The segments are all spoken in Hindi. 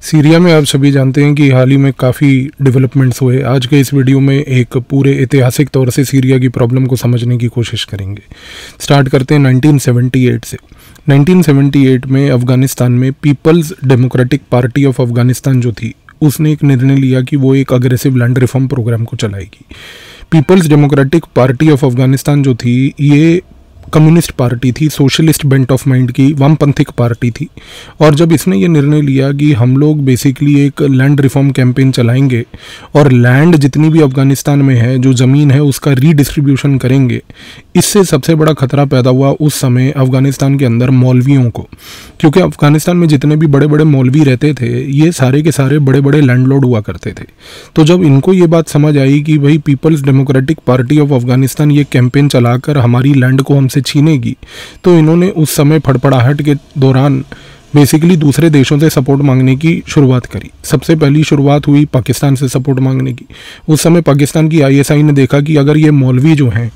सीरिया में आप सभी जानते हैं कि हाल ही में काफ़ी डेवलपमेंट्स हुए। आज के इस वीडियो में एक पूरे ऐतिहासिक तौर से सीरिया की प्रॉब्लम को समझने की कोशिश करेंगे। स्टार्ट करते हैं 1978 से। 1978 में अफ़गानिस्तान में people's democratic party of Afghanistan जो थी, उसने एक निर्णय लिया कि वो एक अग्रेसिव लैंड रिफॉर्म प्रोग्राम को चलाएगी। People's democratic party of Afghanistan जो थी, ये कम्युनिस्ट पार्टी थी, सोशलिस्ट बेंट ऑफ माइंड की वामपंथिक पार्टी थी। और जब इसने ये निर्णय लिया कि हम लोग बेसिकली एक लैंड रिफॉर्म कैंपेन चलाएंगे और लैंड जितनी भी अफ़गानिस्तान में है, जो ज़मीन है, उसका रीडिस्ट्रीब्यूशन करेंगे, इससे सबसे बड़ा खतरा पैदा हुआ उस समय अफ़गानिस्तान के अंदर मौलवियों को। क्योंकि अफ़गानिस्तान में जितने भी बड़े बड़े मौलवी रहते थे, ये सारे के सारे बड़े बड़े लैंडलॉर्ड हुआ करते थे। तो जब इनको ये बात समझ आई कि भाई people's democratic party of Afghanistan ये कैंपेन चलाकर हमारी लैंड को हमसे छीनेगी, तो इन्होंने उस समय फड़फड़ाहट के दौरान बेसिकली दूसरे देशों से सपोर्ट मांगने की शुरुआत करी। सबसे पहली शुरुआत हुई पाकिस्तान से सपोर्ट मांगने की। उस समय पाकिस्तान की आईएसआई ने देखा कि अगर ये मौलवी जो हैं,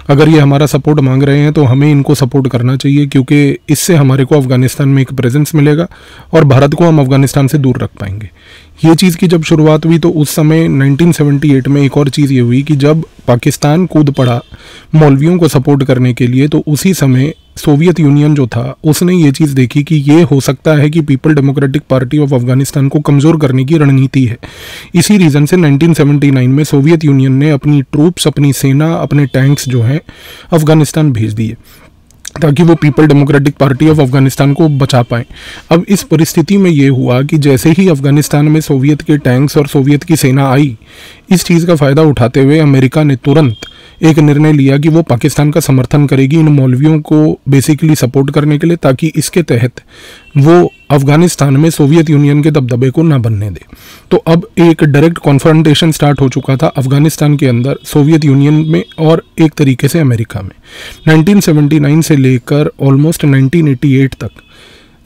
अगर ये हमारा सपोर्ट मांग रहे हैं तो हमें इनको सपोर्ट करना चाहिए, क्योंकि इससे हमारे को अफ़गानिस्तान में एक प्रेजेंस मिलेगा और भारत को हम अफ़गानिस्तान से दूर रख पाएंगे। ये चीज़ की जब शुरुआत हुई तो उस समय 1978 में एक और चीज़ ये हुई कि जब पाकिस्तान कूद पड़ा मौलवियों को सपोर्ट करने के लिए, तो उसी समय सोवियत यूनियन जो था, उसने ये चीज़ देखी कि ये हो सकता है कि people democratic party of Afghanistan को कमज़ोर करने की रणनीति है। इसी रीज़न से 1979 में सोवियत यूनियन ने अपनी ट्रूप्स, अपनी सेना, अपने टैंक्स जो हैं अफ़गानिस्तान भेज दिए ताकि वो people democratic party of Afghanistan को बचा पाएँ। अब इस परिस्थिति में ये हुआ कि जैसे ही अफ़गानिस्तान में सोवियत के टैंक्स और सोवियत की सेना आई, इस चीज़ का फ़ायदा उठाते हुए अमेरिका ने तुरंत एक निर्णय लिया कि वो पाकिस्तान का समर्थन करेगी इन मौलवियों को बेसिकली सपोर्ट करने के लिए, ताकि इसके तहत वो अफ़गानिस्तान में सोवियत यूनियन के दबदबे को ना बनने दे। तो अब एक डायरेक्ट कॉन्फ्रंटेशन स्टार्ट हो चुका था अफ़गानिस्तान के अंदर सोवियत यूनियन में और एक तरीके से अमेरिका में। 1979 से लेकर ऑलमोस्ट 1988 तक,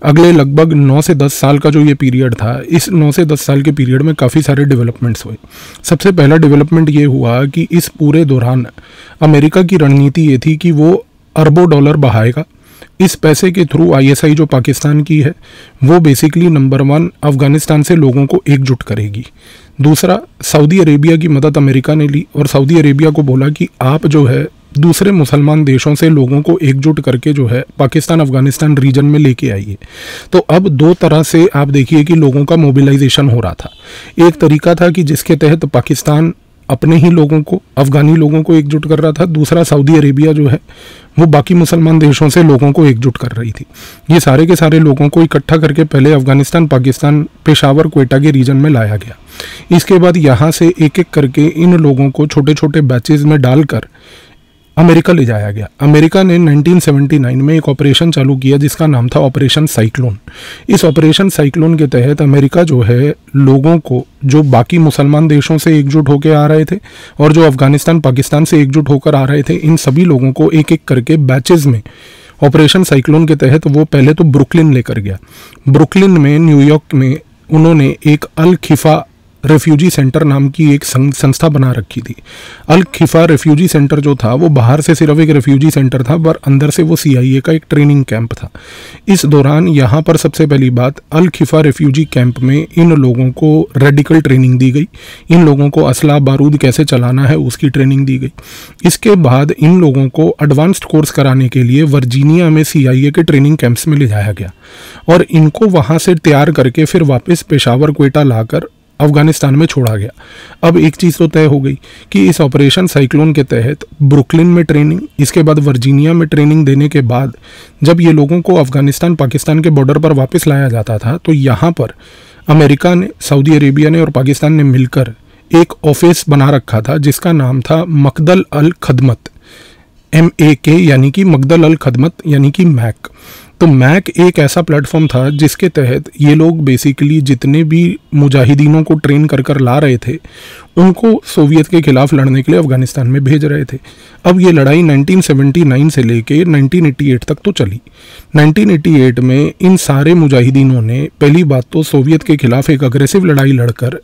अगले लगभग 9 से 10 साल का जो ये पीरियड था, इस 9 से 10 साल के पीरियड में काफ़ी सारे डेवलपमेंट्स हुए। सबसे पहला डेवलपमेंट ये हुआ कि इस पूरे दौरान अमेरिका की रणनीति ये थी कि वो अरबों डॉलर बहाएगा। इस पैसे के थ्रू आईएसआई जो पाकिस्तान की है, वो बेसिकली नंबर 1 अफ़गानिस्तान से लोगों को एकजुट करेगी। दूसरा, सऊदी अरेबिया की मदद अमेरिका ने ली और सऊदी अरेबिया को बोला कि आप जो है दूसरे मुसलमान देशों से लोगों को एकजुट करके जो है पाकिस्तान अफ़गानिस्तान रीजन में लेके आइए। तो अब दो तरह से आप देखिए कि लोगों का मोबिलाइजेशन हो रहा था। एक तरीका था कि जिसके तहत पाकिस्तान अपने ही लोगों को, अफ़गानी लोगों को एकजुट कर रहा था। दूसरा, सऊदी अरेबिया जो है वो बाकी मुसलमान देशों से लोगों को एकजुट कर रही थी। ये सारे के सारे लोगों को इकट्ठा करके पहले अफ़गानिस्तान, पाकिस्तान, पेशावर, क्वेटा के रीजन में लाया गया। इसके बाद यहाँ से एक एक करके इन लोगों को छोटे छोटे बैचेज में डालकर अमेरिका ले जाया गया। अमेरिका ने 1979 में एक ऑपरेशन चालू किया जिसका नाम था ऑपरेशन साइक्लोन। इस ऑपरेशन साइक्लोन के तहत अमेरिका जो है लोगों को, जो बाकी मुसलमान देशों से एकजुट होकर आ रहे थे और जो अफ़गानिस्तान, पाकिस्तान से एकजुट होकर आ रहे थे, इन सभी लोगों को एक एक करके बैचेज में ऑपरेशन साइक्लोन के तहत वो पहले तो ब्रुकलिन लेकर गया। ब्रुकलिन में, न्यूयॉर्क में उन्होंने एक अल खिफा रेफ्यूजी सेंटर नाम की एक संस्था बना रखी थी। अल खिफा रेफ्यूजी सेंटर जो था, वो बाहर से सिर्फ एक रेफ्यूजी सेंटर था, पर अंदर से वो CIA का एक ट्रेनिंग कैंप था। इस दौरान यहाँ पर सबसे पहली बात, अल खिफा रेफ्यूजी कैंप में इन लोगों को रेडिकल ट्रेनिंग दी गई। इन लोगों को असला बारूद कैसे चलाना है उसकी ट्रेनिंग दी गई। इसके बाद इन लोगों को एडवांस्ड कोर्स कराने के लिए वर्जीनिया में CIA के ट्रेनिंग कैंप्स में ले जाया गया और इनको वहाँ से तैयार करके फिर वापस पेशावर, क्वेटा लाकर अफ़गानिस्तान में छोड़ा गया। अब एक चीज़ तो तय हो गई कि इस ऑपरेशन साइक्लोन के तहत ब्रुकलिन में ट्रेनिंग, इसके बाद वर्जीनिया में ट्रेनिंग देने के बाद जब ये लोगों को अफ़गानिस्तान, पाकिस्तान के बॉर्डर पर वापस लाया जाता था, तो यहाँ पर अमेरिका ने, सऊदी अरेबिया ने और पाकिस्तान ने मिलकर एक ऑफिस बना रखा था जिसका नाम था मकदल अल खदमत, MAK, यानी कि मकदल अल खदमत, यानी कि मैक। तो मैक एक ऐसा प्लेटफॉर्म था जिसके तहत ये लोग बेसिकली जितने भी मुजाहिदीनों को ट्रेन कर कर ला रहे थे, उनको सोवियत के खिलाफ लड़ने के लिए अफ़गानिस्तान में भेज रहे थे। अब ये लड़ाई 1979 से लेके 1988 तक तो चली। 1988 में इन सारे मुजाहिदीनों ने पहली बात तो सोवियत के खिलाफ एक अग्रेसिव लड़ाई लड़कर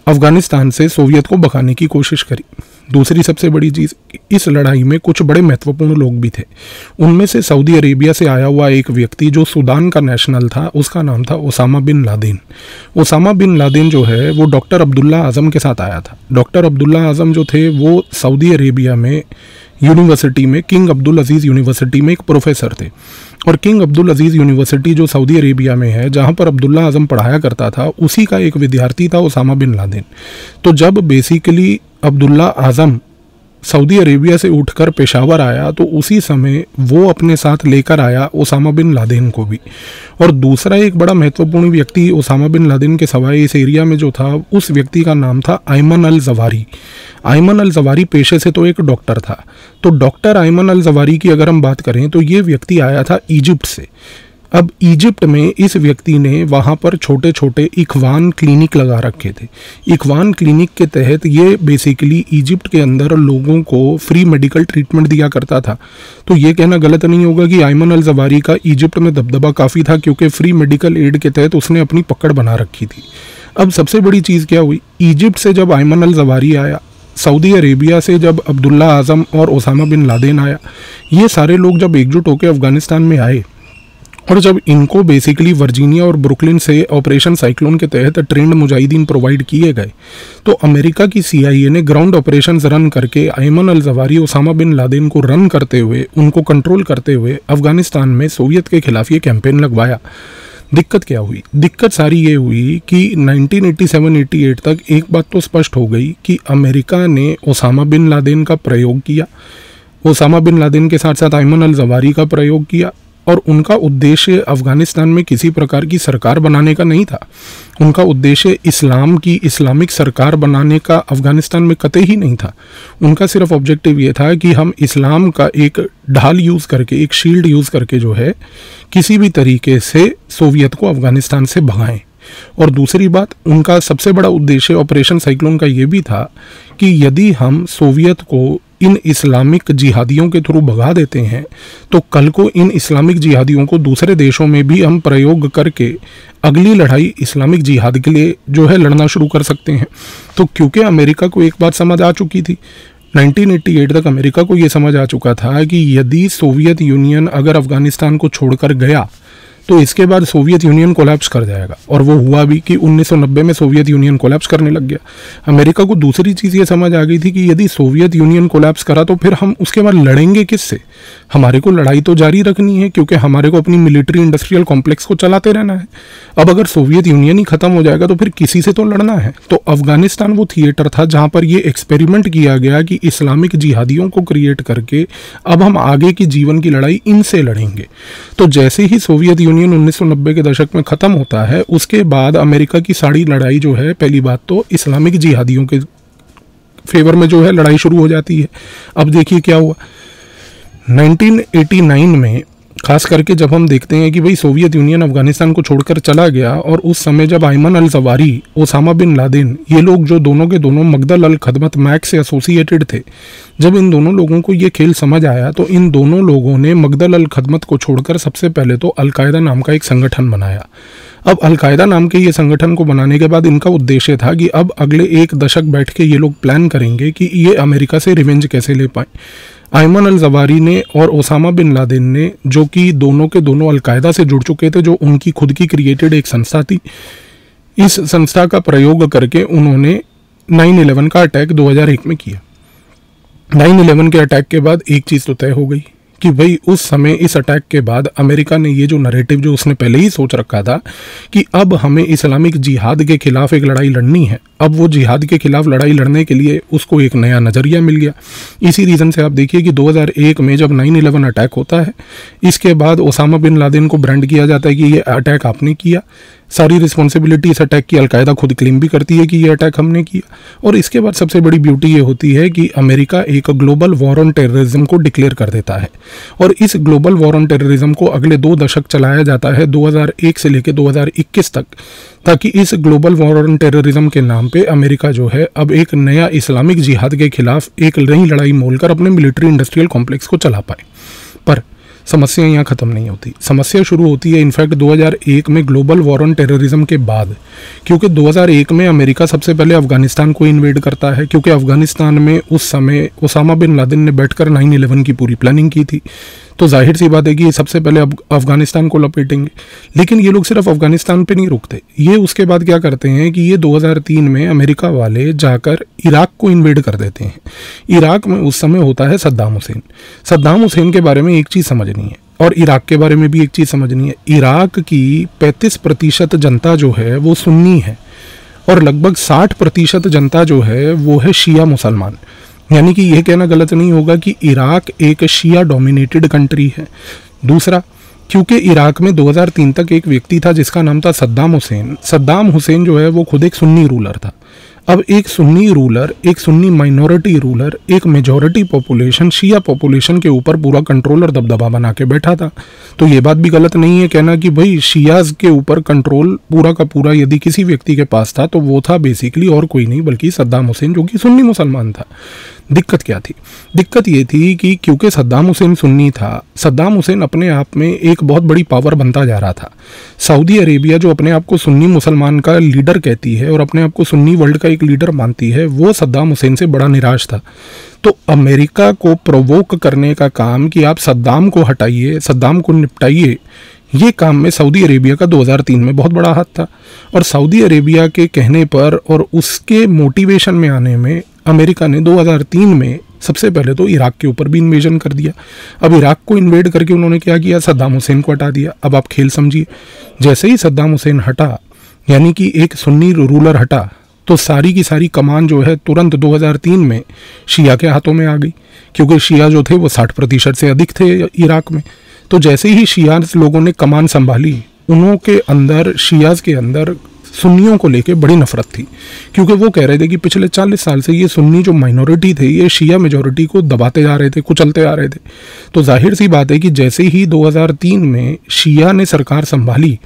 अफगानिस्तान से सोवियत को भगाने की कोशिश करी। दूसरी सबसे बड़ी चीज़, इस लड़ाई में कुछ बड़े महत्वपूर्ण लोग भी थे। उनमें से सऊदी अरेबिया से आया हुआ एक व्यक्ति जो सूडान का नेशनल था, उसका नाम था Osama bin Laden. Osama bin Laden जो है वो डॉक्टर अब्दुल्ला आज़म के साथ आया था। डॉक्टर अब्दुल्ला आज़म जो थे वो सऊदी अरेबिया में यूनिवर्सिटी में, किंग अब्दुल अजीज़ यूनिवर्सिटी में एक प्रोफेसर थे। और किंग अब्दुल अजीज़ यूनिवर्सिटी जो सऊदी अरेबिया में है, जहाँ पर अब्दुल्ला आज़म पढ़ाया करता था, उसी का एक विद्यार्थी था ओसामा बिन लादेन। तो जब basically Abdullah Azzam Saudi Arabia से उठकर पेशावर आया तो उसी समय वो अपने साथ लेकर आया ओसामा बिन लादेन को भी। और दूसरा एक बड़ा महत्वपूर्ण व्यक्ति ओसामा बिन लादेन के सवाए इस एरिया में जो था, उस व्यक्ति का नाम था अयमन अल जवारी। अयमन अल जवारी पेशे से तो एक डॉक्टर था। तो डॉक्टर अयमन अल जवारी की अगर हम बात करें तो ये व्यक्ति आया था इजिप्ट से। अब इजिप्ट में इस व्यक्ति ने वहाँ पर छोटे छोटे इखवान क्लिनिक लगा रखे थे। इखवान क्लिनिक के तहत ये बेसिकली इजिप्ट के अंदर लोगों को फ्री मेडिकल ट्रीटमेंट दिया करता था। तो ये कहना गलत नहीं होगा कि अयमन अल जवारी का इजिप्ट में दबदबा काफ़ी था, क्योंकि फ्री मेडिकल एड के तहत उसने अपनी पकड़ बना रखी थी। अब सबसे बड़ी चीज़ क्या हुई, इजिप्ट से जब अयमन अल जवारी आया, सऊदी अरेबिया से जब अब्दुल्ला आज़म और ओसामा बिन लादेन आया, ये सारे लोग जब एकजुट होकर अफगानिस्तान में आए और जब इनको बेसिकली वर्जीनिया और ब्रुकलिन से ऑपरेशन साइक्लोन के तहत ट्रेंड मुजाहिदीन प्रोवाइड किए गए, तो अमेरिका की CIA ने ग्राउंड ऑपरेशंस रन करके Ayman al Zawahiri, Osama bin Laden को रन करते हुए, उनको कंट्रोल करते हुए अफगानिस्तान में सोवियत के खिलाफ ये कैंपेन लगवाया। दिक्कत क्या हुई? दिक्कत सारी ये हुई कि 1987-88 तक एक बात तो स्पष्ट हो गई कि अमेरिका ने ओसामा बिन लादेन का प्रयोग किया, ओसामा बिन लादेन के साथ साथ अयमन अल जवारी का प्रयोग किया, और उनका उद्देश्य अफगानिस्तान में किसी प्रकार की सरकार बनाने का नहीं था। उनका उद्देश्य इस्लाम की इस्लामिक सरकार बनाने का अफगानिस्तान में कतई ही नहीं था। उनका सिर्फ ऑब्जेक्टिव ये था कि हम इस्लाम का एक ढाल यूज़ करके, एक शील्ड यूज़ करके जो है किसी भी तरीके से सोवियत को अफगानिस्तान से भगाएं। और दूसरी बात, उनका सबसे बड़ा उद्देश्य ऑपरेशन साइक्लोन का ये भी था कि यदि हम सोवियत को इन इस्लामिक जिहादियों के थ्रू भगा देते हैं तो कल को इन इस्लामिक जिहादियों को दूसरे देशों में भी हम प्रयोग करके अगली लड़ाई इस्लामिक जिहाद के लिए जो है लड़ना शुरू कर सकते हैं। तो क्योंकि अमेरिका को एक बात समझ आ चुकी थी, 1988 तक अमेरिका को ये समझ आ चुका था कि यदि सोवियत यूनियन अगर अफगानिस्तान को छोड़कर गया तो इसके बाद सोवियत यूनियन कोलैप्स कर जाएगा। और वो हुआ भी कि 1990 में सोवियत यूनियन कोलैप्स करने लग गया। अमेरिका को दूसरी चीज़ ये समझ आ गई थी कि यदि सोवियत यूनियन कोलैप्स करा तो फिर हम उसके बाद लड़ेंगे किससे? हमारे को लड़ाई तो जारी रखनी है, क्योंकि हमारे को अपनी मिलिट्री इंडस्ट्रियल कॉम्प्लेक्स को चलाते रहना है। अब अगर सोवियत यूनियन ही खत्म हो जाएगा तो फिर किसी से तो लड़ना है। तो अफगानिस्तान वो थिएटर था जहाँ पर ये एक्सपेरिमेंट किया गया कि इस्लामिक जिहादियों को क्रिएट करके अब हम आगे की जीवन की लड़ाई इनसे लड़ेंगे। तो जैसे ही सोवियत यूनियन 1990 के दशक में ख़त्म होता है, उसके बाद अमेरिका की सारी लड़ाई जो है, पहली बात तो इस्लामिक जिहादियों के फेवर में जो है लड़ाई शुरू हो जाती है। अब देखिए क्या हुआ 1989 में, खास करके जब हम देखते हैं कि भाई सोवियत यूनियन अफगानिस्तान को छोड़कर चला गया, और उस समय जब Ayman al Zawahiri, Osama bin Laden, ये लोग जो दोनों के दोनों मगदल अल खदमत मैक से एसोसिएटेड थे, जब इन दोनों लोगों को ये खेल समझ आया तो इन दोनों लोगों ने मगदल अल खदमत को छोड़कर सबसे पहले तो अलकायदा नाम का एक संगठन बनाया। अब अलकायदा नाम के ये संगठन को बनाने के बाद इनका उद्देश्य था कि अब अगले एक दशक बैठ के ये लोग प्लान करेंगे कि ये अमेरिका से रिवेंज कैसे ले पाएं। अयमन अल जवारी ने और ओसामा बिन लादेन ने, जो कि दोनों के दोनों अलकायदा से जुड़ चुके थे, जो उनकी खुद की क्रिएटेड एक संस्था थी, इस संस्था का प्रयोग करके उन्होंने 9/11 का अटैक 2001 में किया। 9/11 के अटैक के बाद एक चीज़ तो तय हो गई कि भाई उस समय इस अटैक के बाद अमेरिका ने ये जो नैरेटिव जो उसने पहले ही सोच रखा था कि अब हमें इस्लामिक जिहाद के खिलाफ एक लड़ाई लड़नी है, अब वो जिहाद के खिलाफ लड़ाई लड़ने के लिए उसको एक नया नज़रिया मिल गया। इसी रीज़न से आप देखिए कि 2001 में जब 9/11 अटैक होता है, इसके बाद ओसामा बिन लादेन को ब्रांड किया जाता है कि ये अटैक आपने किया। सारी रिस्पॉन्सिबिलिटी इस अटैक की अलकायदा खुद क्लेम भी करती है कि ये अटैक हमने किया। और इसके बाद सबसे बड़ी ब्यूटी ये होती है कि अमेरिका एक ग्लोबल वॉर ऑन टेररिज्म को डिक्लेयर कर देता है, और इस ग्लोबल वॉर ऑन टेररिज्म को अगले 2 दशक चलाया जाता है 2001 से लेकर 2021 तक, ताकि इस ग्लोबल वॉर ऑन टेररिज्म के नाम पे अमेरिका जो है अब एक नया इस्लामिक जिहाद के खिलाफ एक नई लड़ाई मोलकर अपने मिलिट्री इंडस्ट्रियल कॉम्प्लेक्स को चला पाए। पर समस्या यहाँ ख़त्म नहीं होती। समस्या शुरू होती है इनफैक्ट 2001 में ग्लोबल वॉर ऑन टेररिज्म के बाद, क्योंकि 2001 में अमेरिका सबसे पहले अफगानिस्तान को इन्वेड करता है, क्योंकि अफगानिस्तान में उस समय ओसामा बिन लादेन ने बैठकर 9/11 की पूरी प्लानिंग की थी। तो जाहिर सी बात है कि ये सबसे पहले अफगानिस्तान को लपेटेंगे। लेकिन ये लोग सिर्फ अफगानिस्तान पे नहीं रुकते, ये उसके बाद क्या करते हैं कि ये 2003 में अमेरिका वाले जाकर इराक को इन्वेड कर देते हैं। इराक में उस समय होता है सद्दाम हुसैन। सद्दाम हुसैन के बारे में एक चीज़ समझनी है, और इराक के बारे में भी एक चीज़ समझनी है। इराक की 35% जनता जो है वो सुन्नी है, और लगभग 60% जनता जो है वो है शिया मुसलमान। यानी कि यह कहना गलत नहीं होगा कि इराक एक शिया डोमिनेटेड कंट्री है। दूसरा, क्योंकि इराक में 2003 तक एक व्यक्ति था जिसका नाम था सद्दाम हुसैन। सद्दाम हुसैन जो है वो खुद एक सुन्नी रूलर था। अब एक सुन्नी रूलर, एक सुन्नी माइनॉरिटी रूलर, एक मेजॉरिटी पॉपुलेशन शिया पॉपुलेशन के ऊपर पूरा कंट्रोल और दबदबा बना के बैठा था। तो ये बात भी गलत नहीं है कहना कि भाई शियाज के ऊपर कंट्रोल पूरा का पूरा यदि किसी व्यक्ति के पास था तो वो था बेसिकली और कोई नहीं बल्कि सद्दाम हुसैन, जो कि सुन्नी मुसलमान था। दिक्कत क्या थी? दिक्कत ये थी कि क्योंकि सद्दाम हुसैन सुन्नी था, सद्दाम हुसैन अपने आप में एक बहुत बड़ी पावर बनता जा रहा था। सऊदी अरेबिया जो अपने आप को सुन्नी मुसलमान का लीडर कहती है और अपने आप को सुन्नी वर्ल्ड का एक लीडर मानती है, वो सद्दाम हुसैन से बड़ा निराश था। तो अमेरिका को प्रोवोक करने का काम कि आप सद्दाम को हटाइए, सद्दाम को निपटाइए, ये काम में सऊदी अरेबिया का 2003 में बहुत बड़ा हाथ था। और सऊदी अरेबिया के कहने पर और उसके मोटिवेशन में आने में अमेरिका ने 2003 में सबसे पहले तो इराक के ऊपर भी इन्वेजन कर दिया। अब इराक को इन्वेड करके उन्होंने क्या किया? सद्दाम हुसैन को हटा दिया। अब आप खेल समझिए, जैसे ही सद्दाम हुसैन हटा, यानी कि एक सुन्नी रूलर हटा, तो सारी की सारी कमान जो है तुरंत 2003 में शिया के हाथों में आ गई, क्योंकि शिया जो थे वो 60% से अधिक थे इराक में। तो जैसे ही शियाज लोगों ने कमान संभाली, उन्हों के अंदर, शियाज के अंदर सुन्नियों को लेके बड़ी नफरत थी, क्योंकि वो कह रहे थे कि पिछले 40 साल से ये सुन्नी जो माइनॉरिटी थे ये शिया मेजॉरिटी को दबाते जा रहे थे, कुचलते आ रहे थे। तो जाहिर सी बात है कि जैसे ही 2003 में शिया ने सरकार संभाली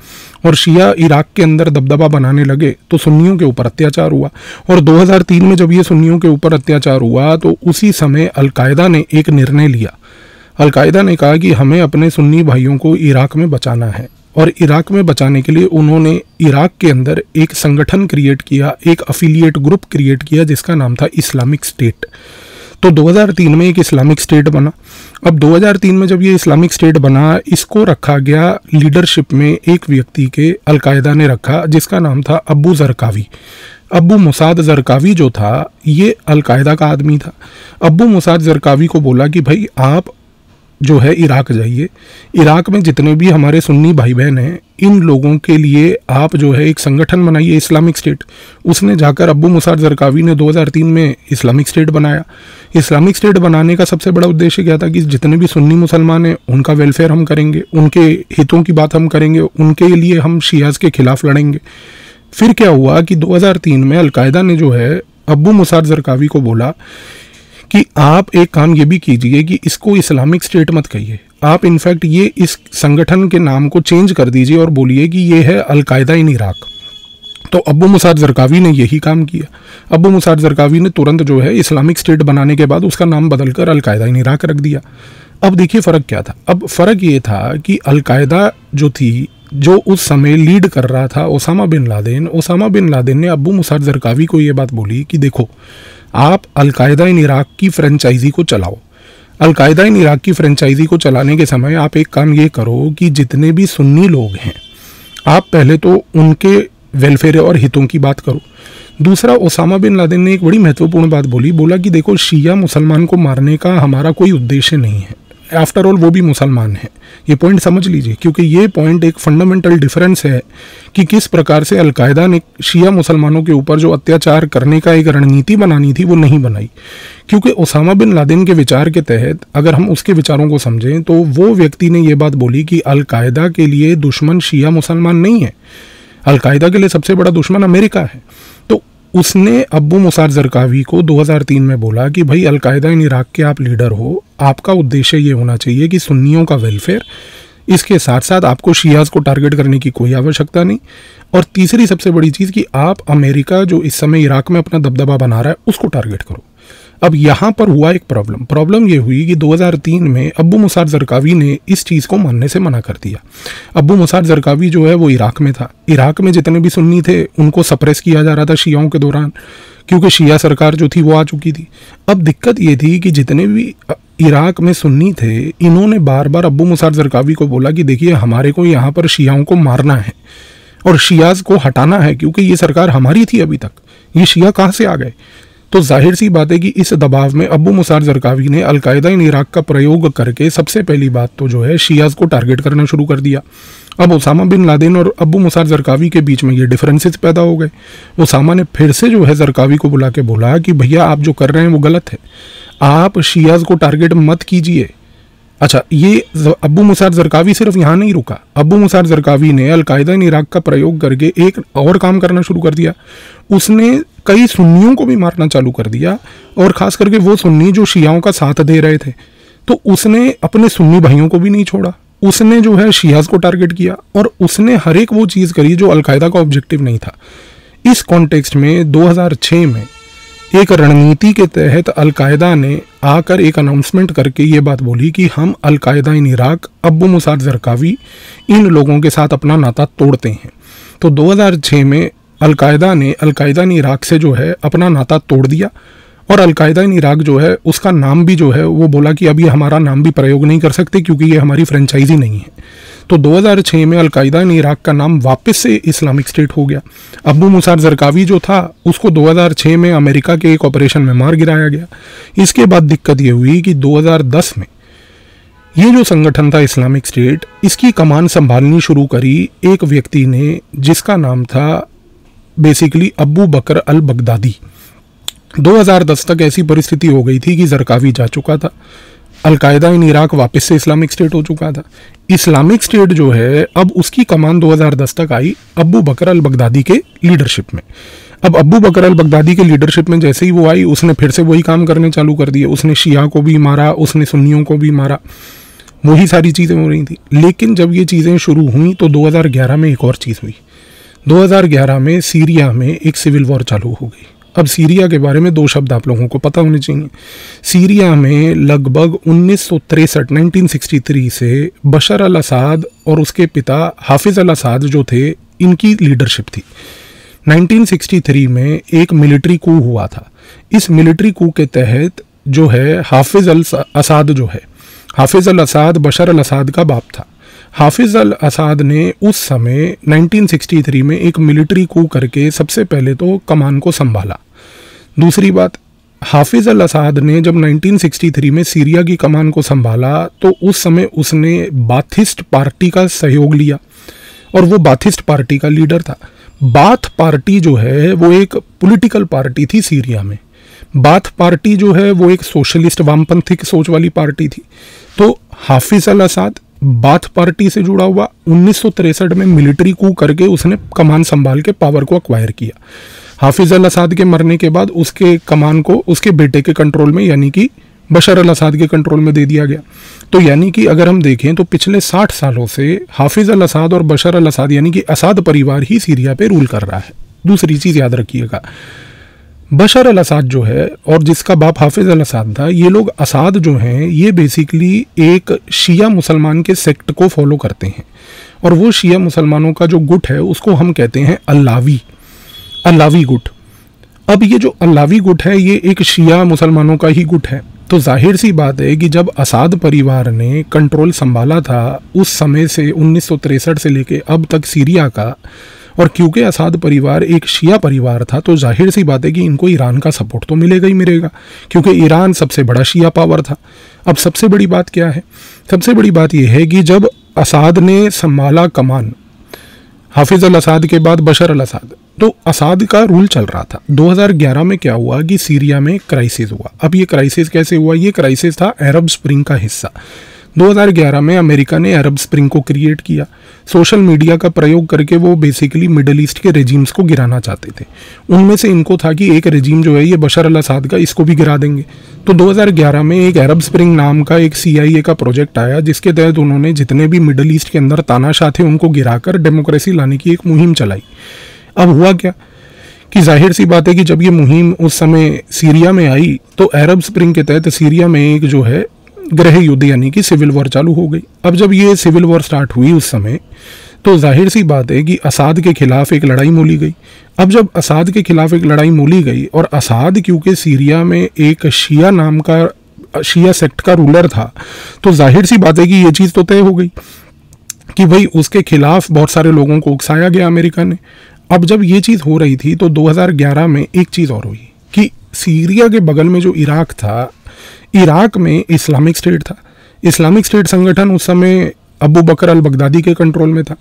और शिया इराक के अंदर दबदबा बनाने लगे तो सुन्नियों के ऊपर अत्याचार हुआ। और 2003 में जब ये सुन्नियों के ऊपर अत्याचार हुआ तो उसी समय अलकायदा ने एक निर्णय लिया। अलकायदा ने कहा कि हमें अपने सुन्नी भाइयों को इराक में बचाना है, और इराक में बचाने के लिए उन्होंने इराक के अंदर एक संगठन क्रिएट किया, एक अफिलिएट ग्रुप क्रिएट किया जिसका नाम था इस्लामिक स्टेट। तो 2003 में एक इस्लामिक स्टेट बना। अब 2003 में जब ये इस्लामिक स्टेट बना, इसको रखा गया लीडरशिप में एक व्यक्ति के, अलकायदा ने रखा, जिसका नाम था Abu Zarqawi. Abu Mossad Zarqawi जो था ये अलकायदा का आदमी था। अबू मुसाद जरकावी को बोला कि भाई आप जो है इराक जाइए, इराक में जितने भी हमारे सुन्नी भाई बहन हैं इन लोगों के लिए आप जो है एक संगठन बनाइए, इस्लामिक स्टेट। उसने जाकर अबू मुसाद जरकावी ने 2003 में इस्लामिक स्टेट बनाया। इस्लामिक स्टेट बनाने का सबसे बड़ा उद्देश्य क्या था कि जितने भी सुन्नी मुसलमान हैं उनका वेलफेयर हम करेंगे, उनके हितों की बात हम करेंगे, उनके लिए हम शियाज के खिलाफ लड़ेंगे। फिर क्या हुआ कि 2003 में अलकायदा ने जो है अबू मुसाद जरकावी को बोला कि आप एक काम ये भी कीजिए कि इसको इस्लामिक स्टेट मत कहिए, आप इनफैक्ट ये इस संगठन के नाम को चेंज कर दीजिए और बोलिए कि ये है अलकायदा इन इराक। तो अबू मुसाद जरकावी ने यही काम किया। अबू मुसाद जरकावी ने तुरंत जो है इस्लामिक स्टेट बनाने के बाद उसका नाम बदलकर अलकायदा इन इराक रख दिया। अब देखिए फ़र्क क्या था। अब फ़र्क ये था कि अलकायदा जो थी, जो उस समय लीड कर रहा था ओसामा बिन लादेन ने अबू मुसाद जरकावी को ये बात बोली कि देखो आप अलकायदा इन इराक की फ्रेंचाइजी को चलाओ। अलकायदा इन इराक की फ्रेंचाइजी को चलाने के समय आप एक काम ये करो कि जितने भी सुन्नी लोग हैं आप पहले तो उनके वेलफेयर और हितों की बात करो। दूसरा, ओसामा बिन लादेन ने एक बड़ी महत्वपूर्ण बात बोला कि देखो शिया मुसलमान को मारने का हमारा कोई उद्देश्य नहीं है, आफ्टर ऑल वो भी मुसलमान है। ये पॉइंट समझ लीजिए, क्योंकि ये पॉइंट एक फंडामेंटल डिफरेंस है कि किस प्रकार से अलकायदा ने शिया मुसलमानों के ऊपर जो अत्याचार करने का एक रणनीति बनानी थी वो नहीं बनाई। क्योंकि ओसामा बिन लादेन के विचार के तहत अगर हम उसके विचारों को समझें तो वो व्यक्ति ने ये बात बोली कि अलकायदा के लिए दुश्मन शिया मुसलमान नहीं है, अलकायदा के लिए सबसे बड़ा दुश्मन अमेरिका है। तो उसने अबू मुसाद जरकावी को 2003 में बोला कि भाई अलकायदा इन इराक के आप लीडर हो, आपका उद्देश्य ये होना चाहिए कि सुन्नियों का वेलफेयर, इसके साथ साथ आपको शियाज को टारगेट करने की कोई आवश्यकता नहीं। और तीसरी सबसे बड़ी चीज़ कि आप अमेरिका जो इस समय इराक में अपना दबदबा बना रहा है उसको टारगेट करो। अब यहाँ पर हुआ एक प्रॉब्लम ये हुई कि 2003 में अब्बू मुसार ज़रकावी ने इस चीज़ को मानने से मना कर दिया। अब्बू मुसार ज़रकावी जो है वो इराक में था। इराक में जितने भी सुन्नी थे उनको सप्रेस किया जा रहा था शियाओं के दौरान, क्योंकि शिया सरकार जो थी वो आ चुकी थी। अब दिक्कत ये थी कि जितने भी इराक में सुन्नी थे, इन्होंने बार बार अब्बू मुसार ज़रकावी को बोला कि देखिए हमारे को यहाँ पर शियाओं को मारना है और शियाज को हटाना है, क्योंकि ये सरकार हमारी थी अभी तक, ये शिया कहाँ से आ गए। तो जाहिर सी बात है कि इस दबाव में अब्बू मुसार ज़रकावी ने अलकायदा इन इराक का प्रयोग करके सबसे पहली बात तो जो है शियाज को टारगेट करना शुरू कर दिया। अब ओसामा बिन लादेन और अब्बू मुसार ज़रकावी के बीच में ये डिफरेंसेस पैदा हो गए। ओसामा ने फिर से जो है ज़रकावी को बुला के बोला कि भैया आप जो कर रहे हैं वो गलत है, आप शियाज को टारगेट मत कीजिए। अच्छा, ये अब्बू मुसार ज़रकावी सिर्फ यहाँ नहीं रुका। अब्बू मुसार ज़रकावी ने अलकायदा इन इराक का प्रयोग करके एक और काम करना शुरू कर दिया। उसने कई सुन्नियों को भी मारना चालू कर दिया, और ख़ास करके वो सुन्नी जो शियाओं का साथ दे रहे थे। तो उसने अपने सुन्नी भाइयों को भी नहीं छोड़ा, उसने जो है शियाज को टारगेट किया, और उसने हर एक वो चीज़ करी जो अलकायदा का ऑब्जेक्टिव नहीं था। इस कॉन्टेक्स्ट में 2006 में एक रणनीति के तहत अलकायदा ने आकर एक अनाउंसमेंट करके ये बात बोली कि हम अलकायदा इन इराक, अब्बू मुसार ज़रकावी, इन लोगों के साथ अपना नाता तोड़ते हैं। तो 2006 में अलकायदा इन इराक से जो है अपना नाता तोड़ दिया, और अलकायदा इन इराक जो है उसका नाम भी जो है वो बोला कि अब ये हमारा नाम भी प्रयोग नहीं कर सकते क्योंकि ये हमारी फ्रेंचाइजी नहीं है। तो 2006 में अलकायदा इन इराक का नाम वापस से इस्लामिक स्टेट हो गया। अब्बू मुसार ज़रकावी जो था उसको 2006 में अमेरिका के एक ऑपरेशन में मार गिराया गया। इसके बाद दिक्कत ये हुई कि 2010 में ये जो संगठन था इस्लामिक स्टेट, इसकी कमान संभालनी शुरू करी एक व्यक्ति ने जिसका नाम था बेसिकली अबू बकर अल बगदादी। 2010 तक ऐसी परिस्थिति हो गई थी कि ज़रकावी जा चुका था, अलकायदा इन इराक वापस से इस्लामिक स्टेट हो चुका था। इस्लामिक स्टेट जो है अब उसकी कमान 2010 तक आई अबू बकर अल बगदादी के लीडरशिप में। अब अबू बकर अल बगदादी के लीडरशिप में जैसे ही वो आई, उसने फिर से वही काम करने चालू कर दिए। उसने शिया को भी मारा, उसने सुन्नियों को भी मारा, वही सारी चीज़ें हो रही थी। लेकिन जब ये चीज़ें शुरू हुई तो 2011 में एक और चीज़ हुई। 2011 में सीरिया में एक सिविल वॉर चालू हो गई। अब सीरिया के बारे में दो शब्द आप लोगों को पता होने चाहिए। सीरिया में लगभग 1963 से बशर अल असाद और उसके पिता हाफिज अल असाद जो थे, इनकी लीडरशिप थी। 1963 में एक मिलिट्री कू हुआ था। इस मिलिट्री कू के तहत जो है हाफिज अल असाद जो है, हाफिज अल असाद बशर अल असाद का बाप था। हाफिज अल असाद ने उस समय 1963 में एक मिलिट्री कू करके सबसे पहले तो कमान को संभाला। दूसरी बात, हाफिज अल असाद ने जब 1963 में सीरिया की कमान को संभाला तो उस समय उसने बाथिस्ट पार्टी का सहयोग लिया, और वो बाथिस्ट पार्टी का लीडर था। बाथ पार्टी जो है वो एक पॉलिटिकल पार्टी थी सीरिया में। बाथ पार्टी जो है वो एक सोशलिस्ट वामपंथी सोच वाली पार्टी थी। तो हाफिज अल असाद बाथ पार्टी से जुड़ा हुआ, 1963 में मिलिट्री कू करके उसने कमान संभाल के पावर को अक्वायर किया। हाफिज अल असाद के मरने के बाद उसके कमान को उसके बेटे के कंट्रोल में यानी कि बशर अल असाद के कंट्रोल में दे दिया गया। तो यानी कि अगर हम देखें तो पिछले 60 सालों से हाफिज अल असाद और बशर अल असाद यानी कि असाद परिवार ही सीरिया पे रूल कर रहा है। दूसरी चीज़ याद रखिएगा, बशर अल असाद जो है और जिसका बाप हाफिज अल असाद था, ये लोग असाद जो हैं ये बेसिकली एक शिया मुसलमान के सेक्ट को फॉलो करते हैं, और वो शिया मुसलमानों का जो गुट है उसको हम कहते हैं अल्लावी गुट। अब ये जो अल्लावी गुट है ये एक शिया मुसलमानों का ही गुट है। तो जाहिर सी बात है कि जब असाद परिवार ने कंट्रोल संभाला था उस समय से 1963 से लेके अब तक सीरिया का, और क्योंकि असाद परिवार एक शिया परिवार था तो जाहिर सी बात है कि इनको ईरान का सपोर्ट तो मिलेगा ही मिलेगा, क्योंकि ईरान सबसे बड़ा शिया पावर था। अब सबसे बड़ी बात क्या है? सबसे बड़ी बात यह है कि जब असाद ने संभाला कमान, हाफिज अल असाद के बाद बशर अल असाद, तो असाद का रूल चल रहा था। 2011 में क्या हुआ कि सीरिया में क्राइसिस हुआ। अब ये क्राइसिस कैसे हुआ? ये क्राइसिस था अरब स्प्रिंग का हिस्सा। 2011 में अमेरिका ने अरब स्प्रिंग को क्रिएट किया। सोशल मीडिया का प्रयोग करके वो बेसिकली मिडल ईस्ट के रेजिम्स को गिराना चाहते थे। उनमें से इनको था कि एक रेजिम जो है ये बशर अल असाद का, इसको भी गिरा देंगे। तो 2011 में एक अरब स्प्रिंग नाम का एक CIA का प्रोजेक्ट आया जिसके तहत उन्होंने जितने भी मिडल ईस्ट के अंदर तानाशाह थे उनको गिराकर डेमोक्रेसी लाने की एक मुहिम चलाई। अब हुआ क्या कि जाहिर सी बात है कि जब ये मुहिम उस समय सीरिया में आई तो अरब स्प्रिंग के तहत सीरिया में एक जो है गृह युद्ध यानी कि सिविल वॉर चालू हो गई। अब जब ये सिविल वॉर स्टार्ट हुई उस समय तो जाहिर सी बात है कि असाद के खिलाफ एक लड़ाई मोली गई। अब जब असाद के खिलाफ एक लड़ाई मोली गई और असाद क्योंकि सीरिया में एक शिया सेक्ट का रूलर था तो जाहिर सी बात है कि ये चीज़ तो तय हो गई कि भाई उसके खिलाफ बहुत सारे लोगों को उकसाया गया अमेरिका ने। अब जब ये चीज़ हो रही थी तो 2011 में एक चीज़ और हुई कि सीरिया के बगल में जो इराक था, इराक में इस्लामिक स्टेट था। इस्लामिक स्टेट संगठन उस समय अबू बकर अल बगदादी के कंट्रोल में था।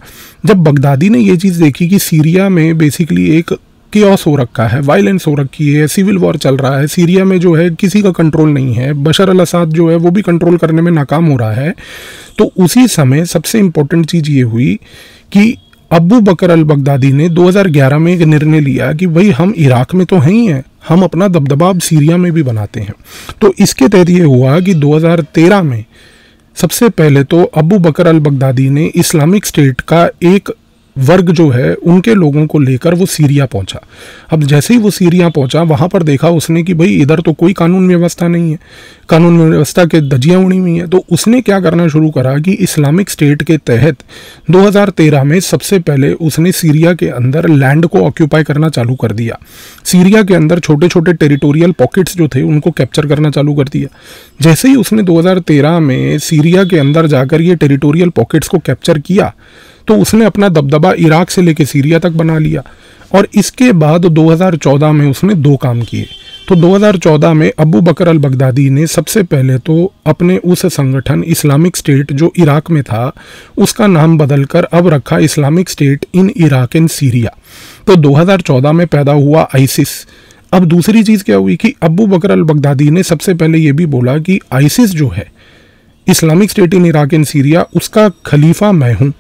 जब बगदादी ने ये चीज़ देखी कि सीरिया में बेसिकली एक केओस हो रखा है, वायलेंस हो रखी है, सिविल वॉर चल रहा है, सीरिया में जो है किसी का कंट्रोल नहीं है, बशर अल असद जो है वो भी कंट्रोल करने में नाकाम हो रहा है, तो उसी समय सबसे इम्पोर्टेंट चीज़ ये हुई कि अबू बकर अल बगदादी ने 2011 में एक निर्णय लिया कि भाई हम इराक में तो हैं ही हैं, हम अपना दबदबा अब सीरिया में भी बनाते हैं। तो इसके तहत ये हुआ कि 2013 में सबसे पहले तो अबू बकर अल बगदादी ने इस्लामिक स्टेट का एक वर्ग जो है उनके लोगों को लेकर वो सीरिया पहुंचा। अब जैसे ही वो सीरिया पहुंचा वहां पर देखा उसने कि भाई इधर तो कोई कानून व्यवस्था नहीं है, कानून व्यवस्था के धज्जियां उड़ी हुई हैं। तो उसने क्या करना शुरू करा कि इस्लामिक स्टेट के तहत 2013 में सबसे पहले उसने सीरिया के अंदर लैंड को ऑक्यूपाई करना चालू कर दिया। सीरिया के अंदर छोटे छोटे टेरिटोरियल पॉकेट्स जो थे उनको कैप्चर करना चालू कर दिया। जैसे ही उसने 2013 में सीरिया के अंदर जाकर ये टेरिटोरियल पॉकेट्स को कैप्चर किया तो उसने अपना दबदबा इराक से लेकर सीरिया तक बना लिया। और इसके बाद 2014 में उसने दो काम किए। तो 2014 में अबू बकर अल बगदादी ने सबसे पहले तो अपने उस संगठन इस्लामिक स्टेट जो इराक में था उसका नाम बदलकर अब रखा Islamic state in Iraq and Syria. तो 2014 में पैदा हुआ आइसिस। अब दूसरी चीज़ क्या हुई कि अबू बकर अल बगदादी ने सबसे पहले ये भी बोला कि आइसिस जो है Islamic state in Iraq and Syria उसका खलीफा मैं हूँ।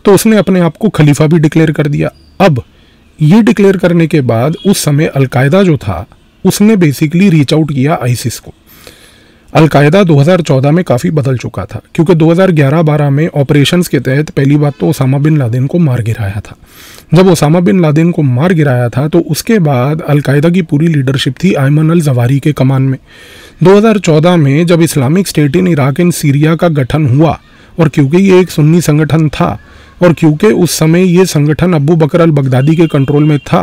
तो उसने अपने आप को खलीफा भी डिक्लेयर कर दिया। अब ये डिक्लेयर करने के बाद उस समय अलकायदा जो था उसने बेसिकली रीच आउट किया आइसिस को। अलकायदा 2014 में काफ़ी बदल चुका था क्योंकि 2011-12 में ऑपरेशंस के तहत पहली बात तो ओसामा बिन लादेन को मार गिराया था। जब ओसामा बिन लादेन को मार गिराया था तो उसके बाद अलकायदा की पूरी लीडरशिप थी आयमन अल जवारी के कमान में। 2014 में जब Islamic state in Iraq and Syria का गठन हुआ और क्योंकि ये एक सुन्नी संगठन था और क्योंकि उस समय ये संगठन अबू बकर अल बगदादी के कंट्रोल में था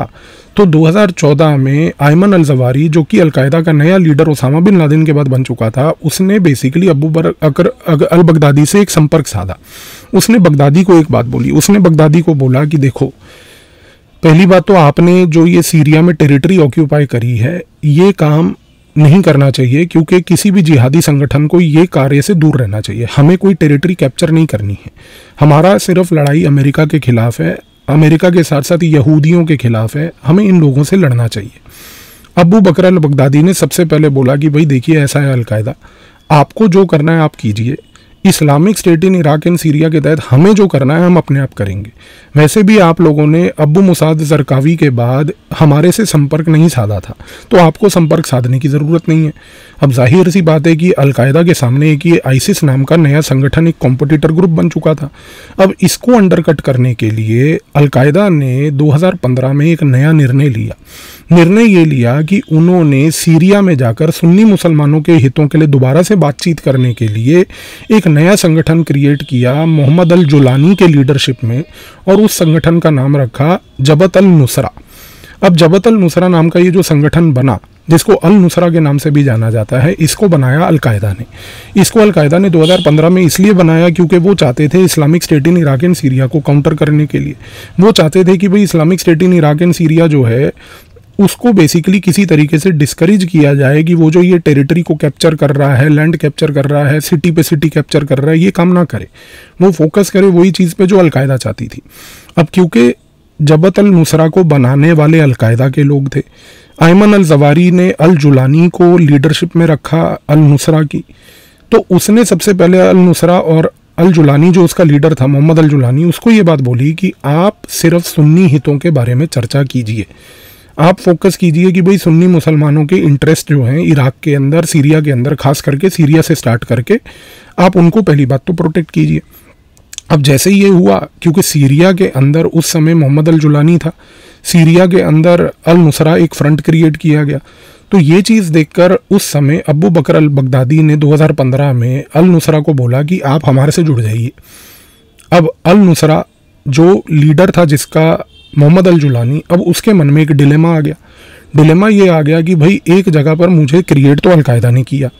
तो 2014 में आयमन अल जवारी जो कि अलकायदा का नया लीडर ओसामा बिन लादेन के बाद बन चुका था उसने बेसिकली अबू बकर अल बगदादी से एक संपर्क साधा। उसने बगदादी को एक बात बोली। उसने बगदादी को बोला कि देखो, पहली बात तो आपने जो ये सीरिया में टेरिटरी ऑक्यूपाई करी है ये काम नहीं करना चाहिए क्योंकि किसी भी जिहादी संगठन को ये कार्य से दूर रहना चाहिए। हमें कोई टेरिटरी कैप्चर नहीं करनी है। हमारा सिर्फ लड़ाई अमेरिका के खिलाफ है, अमेरिका के साथ साथ यहूदियों के खिलाफ है। हमें इन लोगों से लड़ना चाहिए। अबू बकर अल बगदादी ने सबसे पहले बोला कि भाई देखिए ऐसा है अलकायदा, आपको जो करना है आप कीजिए। Islamic state in Iraq and Syria के तहत हमें जो करना है हम अपने आप करेंगे। वैसे भी आप लोगों ने अबू मुसाद जरकावी के बाद हमारे से संपर्क नहीं साधा था तो आपको संपर्क साधने की ज़रूरत नहीं है। अब जाहिर सी बात है कि अलकायदा के सामने एक ये आइसिस नाम का नया संगठन एक कॉम्पिटिटर ग्रुप बन चुका था। अब इसको अंडरकट करने के लिए अलकायदा ने 2015 में एक नया निर्णय लिया। निर्णय ये लिया कि उन्होंने सीरिया में जाकर सुन्नी मुसलमानों के हितों के लिए दोबारा से बातचीत करने के लिए एक नया संगठन क्रिएट किया मोहम्मद अल जुलानी के लीडरशिप में और उस संगठन का नाम रखा जबत अल नुसरा। अब जबत अल नुसरा नाम का ये जो संगठन बना जिसको अल नुसरा के नाम से भी जाना जाता है, इसको बनाया अलकायदा ने। इसको अलकायदा ने 2015 में इसलिए बनाया क्योंकि वो चाहते थे Islamic state in Iraq and Syria को काउंटर करने के लिए। वो चाहते थे कि भाई Islamic state in Iraq and Syria जो है उसको बेसिकली किसी तरीके से डिस्करेज किया जाए कि वो जो ये टेरिटरी को कैप्चर कर रहा है, लैंड कैप्चर कर रहा है, सिटी पे सिटी कैप्चर कर रहा है, ये काम ना करे। वो फोकस करे वही चीज़ पे जो अलकायदा चाहती थी। अब क्योंकि जबत अल नुसरा को बनाने वाले अलकायदा के लोग थे, आयमन अल जवारी ने अल जुलानी को लीडरशिप में रखा अल नुसरा की, तो उसने सबसे पहले अल नुसरा और अल जुलानी जो उसका लीडर था मोहम्मद अल जुलानी उसको ये बात बोली कि आप सिर्फ सुन्नी हितों के बारे में चर्चा कीजिए। आप फोकस कीजिए कि भाई सुन्नी मुसलमानों के इंटरेस्ट जो हैं इराक के अंदर, सीरिया के अंदर, खास करके सीरिया से स्टार्ट करके आप उनको पहली बात तो प्रोटेक्ट कीजिए। अब जैसे ये हुआ क्योंकि सीरिया के अंदर उस समय मोहम्मद अल जुलानी था, सीरिया के अंदर अल नुसरा एक फ्रंट क्रिएट किया गया। तो ये चीज़ देखकर उस समय अबू बकर अल बगदादी ने 2015 में अल नुसरा को बोला कि आप हमारे से जुड़ जाइए। अब अल नुसरा जो लीडर था जिसका मोहम्मद अल जुलानी, अब उसके मन में एक डिलेमा आ गया। डिलेमा ये आ गया कि भाई एक जगह पर मुझे क्रिएट तो अलकायदा ने किया,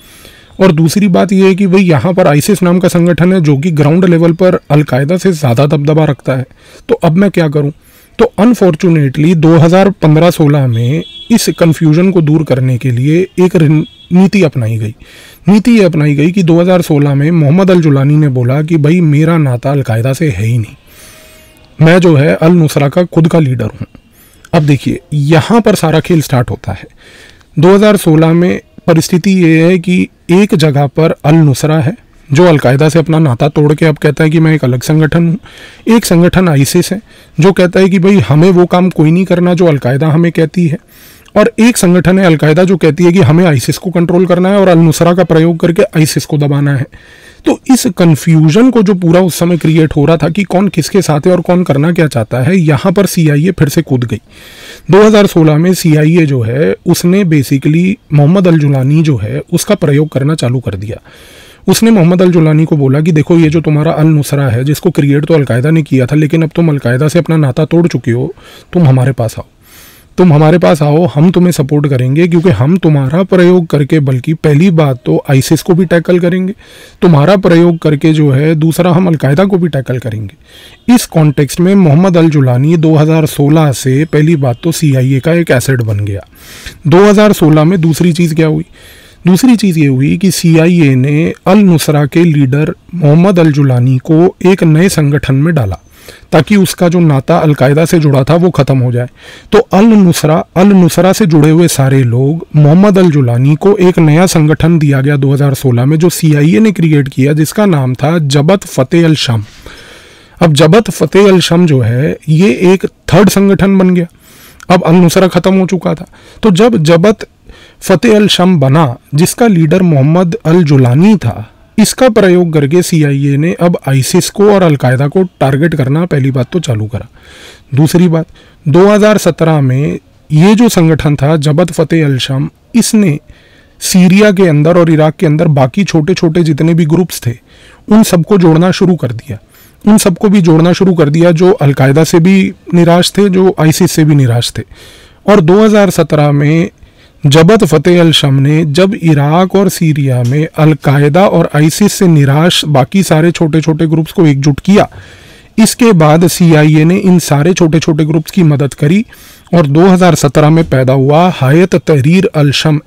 और दूसरी बात यह है कि भाई यहाँ पर आईसिस नाम का संगठन है जो कि ग्राउंड लेवल पर अलकायदा से ज़्यादा दबदबा रखता है, तो अब मैं क्या करूँ। तो अनफॉर्चुनेटली 2015-16 में इस कन्फ्यूजन को दूर करने के लिए एक नीति अपनाई गई। नीति ये अपनाई गई कि 2016 में मोहम्मद अल जुलानी ने बोला कि भाई मेरा नाता अलकायदा से है ही नहीं, मैं जो है अल नुसरा का खुद का लीडर हूँ। अब देखिए यहाँ पर सारा खेल स्टार्ट होता है। 2016 में परिस्थिति ये है कि एक जगह पर अल नुसरा है जो अलकायदा से अपना नाता तोड़ के अब कहता है कि मैं एक अलग संगठन हूँ। एक संगठन आईसिस है जो कहता है कि भाई हमें वो काम कोई नहीं करना जो अलकायदा हमें कहती है, और एक संगठन है अलकायदा जो कहती है कि हमें आईसिस को कंट्रोल करना है और अल नुसरा का प्रयोग करके आईसिस को दबाना है। तो इस कन्फ्यूजन को जो पूरा उस समय क्रिएट हो रहा था कि कौन किसके साथ है और कौन करना क्या चाहता है, यहाँ पर CIA फिर से कूद गई। 2016 में CIA जो है उसने बेसिकली मोहम्मद अल जुलानी जो है उसका प्रयोग करना चालू कर दिया। उसने मोहम्मद अल जुलानी को बोला कि देखो ये जो तुम्हारा अल नुसरा है जिसको क्रिएट तो अलकायदा ने किया था, लेकिन अब तुम अलकायदा से अपना नाता तोड़ चुके हो, तुम हमारे पास आओ, तुम हमारे पास आओ, हम तुम्हें सपोर्ट करेंगे क्योंकि हम तुम्हारा प्रयोग करके, बल्कि पहली बात तो आईसिस को भी टैकल करेंगे, तुम्हारा प्रयोग करके जो है दूसरा हम अलकायदा को भी टैकल करेंगे। इस कॉन्टेक्स्ट में मोहम्मद अल जुलानी 2016 से पहली बात तो CIA का एक एसेट बन गया। 2016 में दूसरी चीज़ क्या हुई, दूसरी चीज़ ये हुई कि CIA ने अल नुसरा के लीडर मोहम्मद अल जुलानी को एक नए संगठन में डाला ताकि उसका जो नाता अलकायदा से जुड़ा था वो ख़त्म हो जाए। तो अल नुसरा से जुड़े हुए सारे लोग, मोहम्मद अल जुलानी को एक नया संगठन दिया गया 2016 में जो CIA ने क्रिएट किया जिसका नाम था जबत फ़तेह अल शम। अब जबत फ़तेह अल शम जो है ये एक थर्ड संगठन बन गया। अब अल नुसरा ख़त्म हो चुका था, तो जब जबत फ़तेह अल शम बना जिसका लीडर मोहम्मद अल जुलानी था, इसका प्रयोग करके CIA ने अब आईसिस को और अलकायदा को टारगेट करना पहली बात तो चालू करा। दूसरी बात 2017 में ये जो संगठन था जबत फ़तेह अल शम, इसने सीरिया के अंदर और इराक के अंदर बाकी छोटे छोटे जितने भी ग्रुप्स थे उन सबको जोड़ना शुरू कर दिया। उन सबको भी जोड़ना शुरू कर दिया जो अलकायदा से भी निराश थे, जो आईसिस से भी निराश थे। और 2017 में जबत फ़तेह अल शम ने जब इराक और सीरिया में अलकायदा और आईसिस से निराश बाकी सारे छोटे छोटे ग्रुप्स को एकजुट किया, इसके बाद CIA ने इन सारे छोटे छोटे ग्रुप्स की मदद करी और 2017 में पैदा हुआ hayat tahrir al-Sham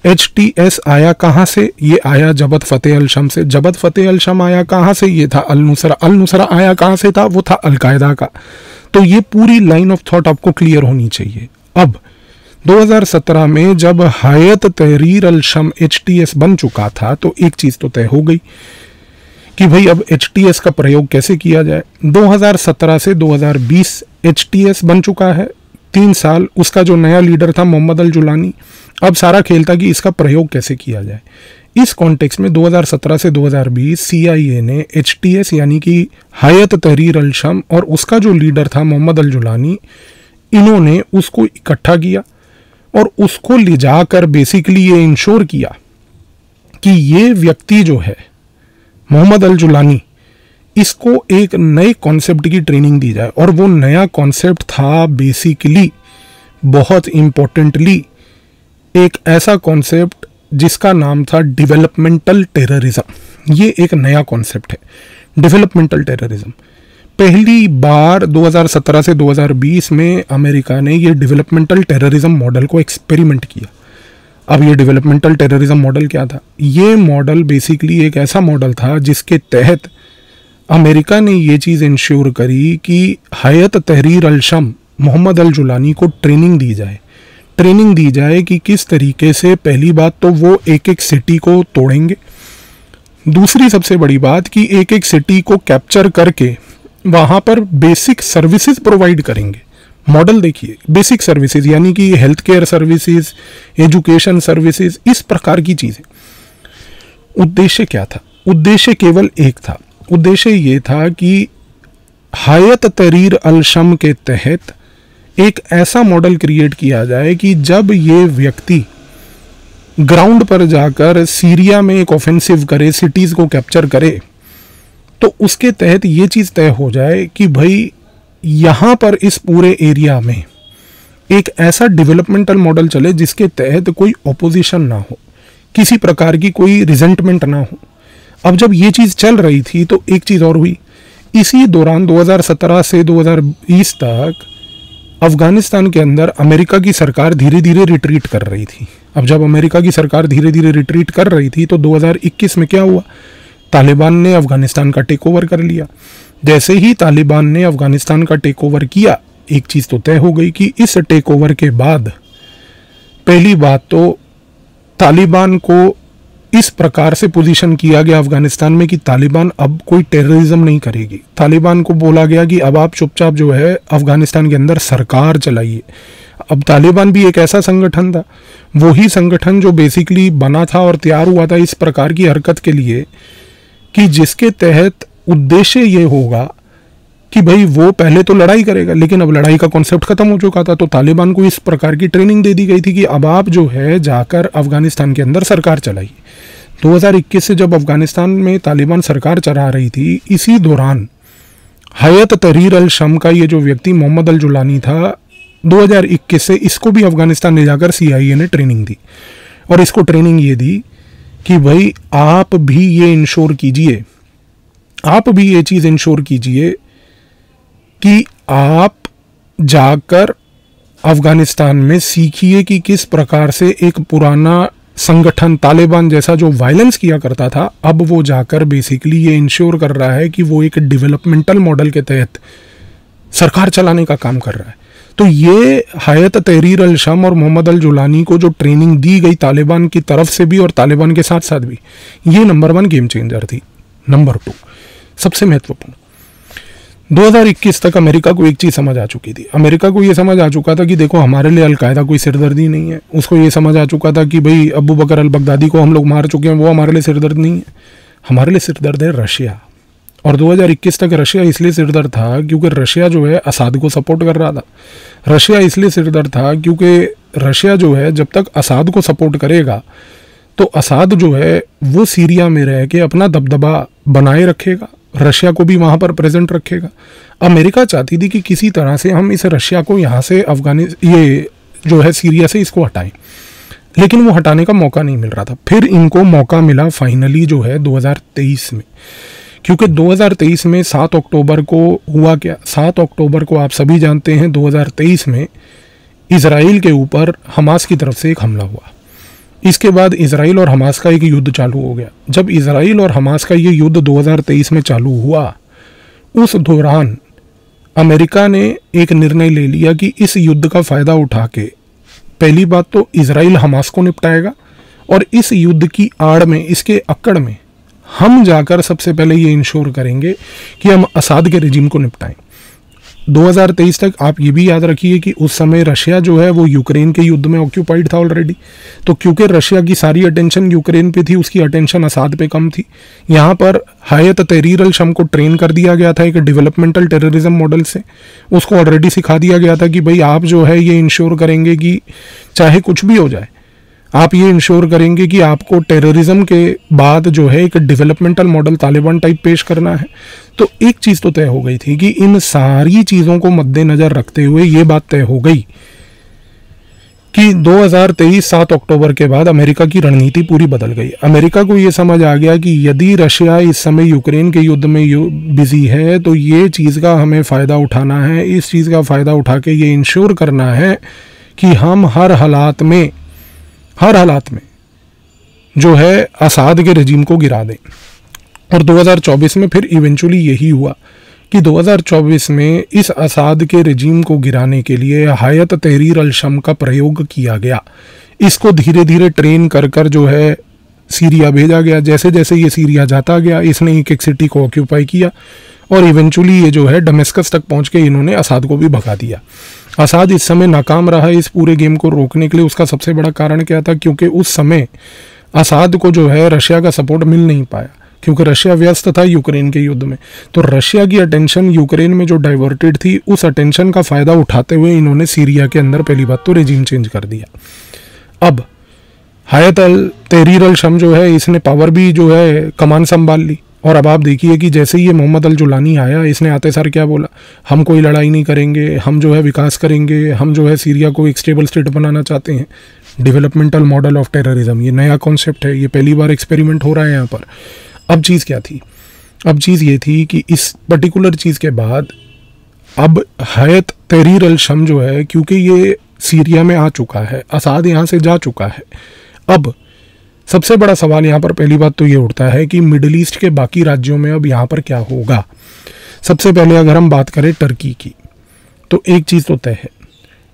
HTS आया कहाँ से? ये आया जबत फ़तेह अल शम से। जबत फ़तेह अल शम आया कहाँ से? ये था अल नुसरा आया कहाँ से था? वो था अलकायदा का। तो ये पूरी लाइन ऑफ थॉट आपको क्लियर होनी चाहिए। अब 2017 में जब hayat tahrir al-Sham HTS बन चुका था तो एक चीज़ तो तय हो गई कि भाई अब HTS का प्रयोग कैसे किया जाए। 2017 से 2020 HTS बन चुका है, 3 साल उसका जो नया लीडर था मोहम्मद अल जुलानी। अब सारा खेल था कि इसका प्रयोग कैसे किया जाए। इस कॉन्टेक्स्ट में 2017 से 2020 CIA ने HTS यानी कि hayat tahrir al-Sham और उसका जो लीडर था मोहम्मद अल जुलानी, इन्होंने उसको इकट्ठा किया और उसको ले जाकर बेसिकली ये इंश्योर किया कि ये व्यक्ति जो है मोहम्मद अल जुलानी, इसको एक नए कॉन्सेप्ट की ट्रेनिंग दी जाए। और वो नया कॉन्सेप्ट था बेसिकली, बहुत इम्पोर्टेंटली, एक ऐसा कॉन्सेप्ट जिसका नाम था डेवलपमेंटल टेररिज्म। ये एक नया कॉन्सेप्ट है, डेवलपमेंटल टेररिज्म। पहली बार 2017 से 2020 में अमेरिका ने ये डेवलपमेंटल टेररिज्म मॉडल को एक्सपेरिमेंट किया। अब ये डेवलपमेंटल टेररिज्म मॉडल क्या था? ये मॉडल बेसिकली एक ऐसा मॉडल था जिसके तहत अमेरिका ने ये चीज़ इंश्योर करी कि hayat tahrir al-Sham मोहम्मद अल जुलानी को ट्रेनिंग दी जाए कि किस तरीके से, पहली बात तो वो एक एक सिटी को तोड़ेंगे, दूसरी सबसे बड़ी बात कि एक एक सिटी को कैप्चर करके वहाँ पर बेसिक सर्विसेज प्रोवाइड करेंगे। मॉडल देखिए, बेसिक सर्विसेज यानी कि health care services, education services, इस प्रकार की चीज़ें। उद्देश्य क्या था? उद्देश्य केवल एक था, उद्देश्य ये था कि हायत तहरीर अल शम के तहत एक ऐसा मॉडल क्रिएट किया जाए कि जब ये व्यक्ति ग्राउंड पर जाकर सीरिया में एक ऑफेंसिव करे, सिटीज़ को कैप्चर करे, तो उसके तहत ये चीज़ तय हो जाए कि भाई यहाँ पर इस पूरे एरिया में एक ऐसा डेवलपमेंटल मॉडल चले जिसके तहत कोई ऑपोजिशन ना हो, किसी प्रकार की कोई रिजेंटमेंट ना हो। अब जब ये चीज़ चल रही थी तो एक चीज़ और हुई। इसी दौरान 2017 से 2020 तक अफगानिस्तान के अंदर अमेरिका की सरकार धीरे धीरे रिट्रीट कर रही थी। अब जब अमेरिका की सरकार धीरे धीरे रिट्रीट कर रही थी तो 2021 में क्या हुआ, तालिबान ने अफगानिस्तान का टेक ओवर कर लिया। जैसे ही तालिबान ने अफगानिस्तान का टेक ओवर किया, एक चीज़ तो तय हो गई कि इस टेक ओवर के बाद पहली बात तो तालिबान को इस प्रकार से पोजीशन किया गया अफगानिस्तान में कि तालिबान अब कोई टेररिज्म नहीं करेगी। तालिबान को बोला गया कि अब आप चुपचाप जो है अफगानिस्तान के अंदर सरकार चलाइए। अब तालिबान भी एक ऐसा संगठन था, वही संगठन जो बेसिकली बना था और तैयार हुआ था इस प्रकार की हरकत के लिए कि जिसके तहत उद्देश्य ये होगा कि भाई वो पहले तो लड़ाई करेगा, लेकिन अब लड़ाई का कॉन्सेप्ट खत्म हो चुका था। तो तालिबान को इस प्रकार की ट्रेनिंग दे दी गई थी कि अब आप जो है जाकर अफगानिस्तान के अंदर सरकार चलाइए। 2021 से जब अफगानिस्तान में तालिबान सरकार चला रही थी, इसी दौरान हायत तहरीर अल शम का ये जो व्यक्ति मोहम्मद अल जुलानी था, 2021 से इसको भी अफगानिस्तान ले जाकर CIA ने ट्रेनिंग दी। और इसको ट्रेनिंग ये दी कि भाई आप भी ये इंश्योर कीजिए, आप भी ये चीज़ इंश्योर कीजिए कि आप जाकर अफगानिस्तान में सीखिए कि किस प्रकार से एक पुराना संगठन तालिबान जैसा जो वायलेंस किया करता था, अब वो जाकर बेसिकली ये इंश्योर कर रहा है कि वो एक डेवलपमेंटल मॉडल के तहत सरकार चलाने का काम कर रहा है। तो ये हायत तहरीर अल शम और मोहम्मद अल जुलानी को जो ट्रेनिंग दी गई तालिबान की तरफ से भी और तालिबान के साथ साथ भी, ये नंबर 1 गेम चेंजर थी। नंबर 2 सबसे महत्वपूर्ण, 2021 तक अमेरिका को एक चीज़ समझ आ चुकी थी। अमेरिका को ये समझ आ चुका था कि देखो हमारे लिए अलकायदा कोई सिरदर्दी नहीं है। उसको ये समझ आ चुका था कि भाई अबू बकर अल बगदादी को हम लोग मार चुके हैं, वो हमारे लिए सिरदर्द नहीं है। हमारे लिए सिरदर्द है रशिया। और 2021 तक रशिया इसलिए सिरदर्द था क्योंकि रशिया जो है असाद को सपोर्ट कर रहा था। रशिया इसलिए सिरदर्द था क्योंकि रशिया जो है जब तक असाद को सपोर्ट करेगा तो असाद जो है वो सीरिया में रह के अपना दबदबा बनाए रखेगा, रशिया को भी वहाँ पर प्रेजेंट रखेगा। अमेरिका चाहती थी कि किसी तरह से हम इस रशिया को यहाँ से ये जो है सीरिया से इसको हटाएं, लेकिन वो हटाने का मौका नहीं मिल रहा था। फिर इनको मौका मिला फाइनली जो है 2023 में, क्योंकि 2023 में 7 अक्टूबर को हुआ क्या, 7 अक्टूबर को आप सभी जानते हैं 2023 में इजराइल के ऊपर हमास की तरफ से एक हमला हुआ। इसके बाद इजराइल और हमास का एक युद्ध चालू हो गया। जब इजराइल और हमास का ये युद्ध 2023 में चालू हुआ, उस दौरान अमेरिका ने एक निर्णय ले लिया कि इस युद्ध का फ़ायदा उठा के पहली बात तो इजराइल हमास को निपटाएगा और इस युद्ध की आड़ में, इसके अक्कड़ में हम जाकर सबसे पहले ये इंश्योर करेंगे कि हम असाद के रिजीम को निपटाएं। 2023 तक आप ये भी याद रखिए कि उस समय रशिया जो है वो यूक्रेन के युद्ध में ऑक्यूपाइड था ऑलरेडी। तो क्योंकि रशिया की सारी अटेंशन यूक्रेन पे थी, उसकी अटेंशन असाद पे कम थी। यहाँ पर हायत तहरीर अल शम को ट्रेन कर दिया गया था एक डेवलपमेंटल टेररिज्म मॉडल से। उसको ऑलरेडी सिखा दिया गया था कि भाई आप जो है ये इंश्योर करेंगे कि चाहे कुछ भी हो जाए, आप ये इंश्योर करेंगे कि आपको टेररिज्म के बाद जो है एक डेवलपमेंटल मॉडल तालिबान टाइप पेश करना है। तो एक चीज़ तो तय हो गई थी कि इन सारी चीज़ों को मद्देनज़र रखते हुए ये बात तय हो गई कि 2023 7 अक्टूबर के बाद अमेरिका की रणनीति पूरी बदल गई। अमेरिका को ये समझ आ गया कि यदि रशिया इस समय यूक्रेन के युद्ध में बिजी है तो ये चीज़ का हमें फ़ायदा उठाना है। इस चीज़ का फ़ायदा उठा के ये इंश्योर करना है कि हम हर हालात में जो है असाद के रजीम को गिरा दें। और 2024 में फिर इवेंचुअली यही हुआ कि 2024 में इस असाद के रजीम को गिराने के लिए हायत तहरीर अल शम का प्रयोग किया गया। इसको धीरे धीरे ट्रेन कर जो है सीरिया भेजा गया। जैसे जैसे ये सीरिया जाता गया, इसने एक एक सिटी को ऑक्यूपाई किया और इवेंचुअली ये जो है दमिश्क तक पहुंच के इन्होंने असाद को भी भगा दिया। असाद इस समय नाकाम रहा इस पूरे गेम को रोकने के लिए। उसका सबसे बड़ा कारण क्या था, क्योंकि उस समय असाद को जो है रशिया का सपोर्ट मिल नहीं पाया। क्योंकि रशिया व्यस्त था यूक्रेन के युद्ध में। तो रशिया की अटेंशन यूक्रेन में जो डाइवर्टेड थी, उस अटेंशन का फ़ायदा उठाते हुए इन्होंने सीरिया के अंदर पहली बात तो रेजिम चेंज कर दिया। अब हायत अल तहरीर अल शम जो है, इसने पावर भी जो है कमान संभाल ली। और अब आप देखिए कि जैसे ही ये मोहम्मद अल जुलानी आया, इसने आते सर क्या बोला, हम कोई लड़ाई नहीं करेंगे, हम जो है विकास करेंगे, हम जो है सीरिया को एक स्टेबल स्टेट बनाना चाहते हैं। डेवलपमेंटल मॉडल ऑफ टेररिज्म, ये नया कॉन्सेप्ट है, ये पहली बार एक्सपेरिमेंट हो रहा है यहाँ पर। अब चीज़ क्या थी? अब चीज़ ये थी कि इस पर्टिकुलर चीज़ के बाद अब हायत तहरीर अल शम जो है, क्योंकि ये सीरिया में आ चुका है, असाद यहाँ से जा चुका है, अब सबसे बड़ा सवाल यहाँ पर पहली बात तो ये उठता है कि मिडिल ईस्ट के बाकी राज्यों में अब यहाँ पर क्या होगा। सबसे पहले अगर हम बात करें टर्की की, तो एक चीज़ तो तय है,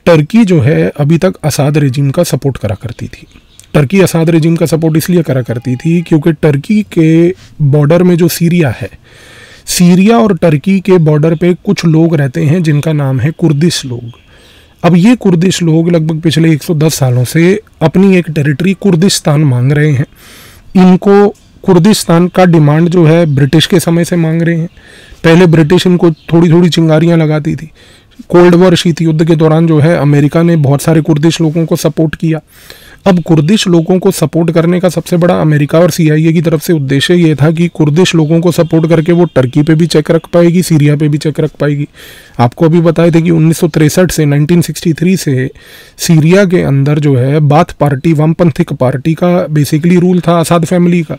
टर्की जो है अभी तक असाद रेजिम का सपोर्ट करा करती थी। टर्की असाद रेजिम का सपोर्ट इसलिए करा करती थी क्योंकि टर्की के बॉर्डर में जो सीरिया है, सीरिया और टर्की के बॉर्डर पे कुछ लोग रहते हैं जिनका नाम है कुर्दिश लोग। अब ये कुर्दिश लोग लगभग पिछले 110 सालों से अपनी एक टेरिटरी कुर्दिस्तान मांग रहे हैं। इनको कुर्दिस्तान का डिमांड जो है ब्रिटिश के समय से मांग रहे हैं। पहले ब्रिटिश इनको थोड़ी थोड़ी चिंगारियां लगाती थी। कोल्ड वॉर शीत युद्ध के दौरान जो है अमेरिका ने बहुत सारे कुर्दिश लोगों को सपोर्ट किया। अब कुर्दिश लोगों को सपोर्ट करने का सबसे बड़ा अमेरिका और CIA की तरफ से उद्देश्य ये था कि कुर्दिश लोगों को सपोर्ट करके वो टर्की पे भी चेक रख पाएगी, सीरिया पे भी चेक रख पाएगी। आपको अभी बताए थे कि 1963 से 1963 से सीरिया के अंदर जो है बाथ पार्टी, वामपंथिक पार्टी का बेसिकली रूल था, असाद फैमिली का।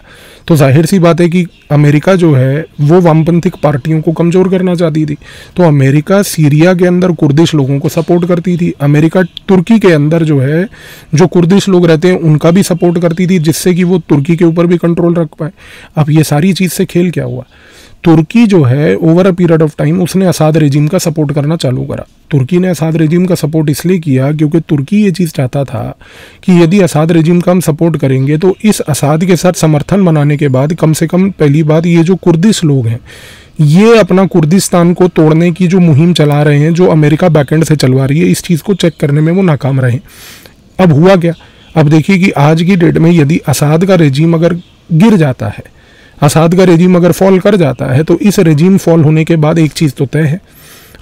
तो जाहिर सी बात है कि अमेरिका जो है वो वामपंथिक पार्टियों को कमज़ोर करना चाहती थी। तो अमेरिका सीरिया के अंदर कुर्दिश लोगों को सपोर्ट करती थी। अमेरिका तुर्की के अंदर जो है जो कुर्दिश लोग रहते हैं उनका भी सपोर्ट करती थी, जिससे कि वो तुर्की के ऊपर भी कंट्रोल रख पाए। अब ये सारी चीज़ से खेल क्या हुआ, तुर्की जो है over a period of time उसने असाद रेजिम का सपोर्ट करना चालू करा। तुर्की ने असाद रेजिम का सपोर्ट इसलिए किया क्योंकि तुर्की ये चीज़ चाहता था कि यदि असाद रेजिम का हम सपोर्ट करेंगे तो इस असाद के साथ समर्थन बनाने के बाद कम से कम पहली बात ये जो कुर्दिश लोग हैं ये अपना कुर्दिस्तान को तोड़ने की जो मुहिम चला रहे हैं, जो अमेरिका बैकएंड से चलवा रही है, इस चीज़ को चेक करने में वो नाकाम रहे। अब हुआ क्या, अब देखिए कि आज की डेट में यदि असाद का रेजिम अगर गिर जाता है, असाद का रेजिम अगर फॉल कर जाता है, तो इस रेजिम फॉल होने के बाद एक चीज़ तो तय है,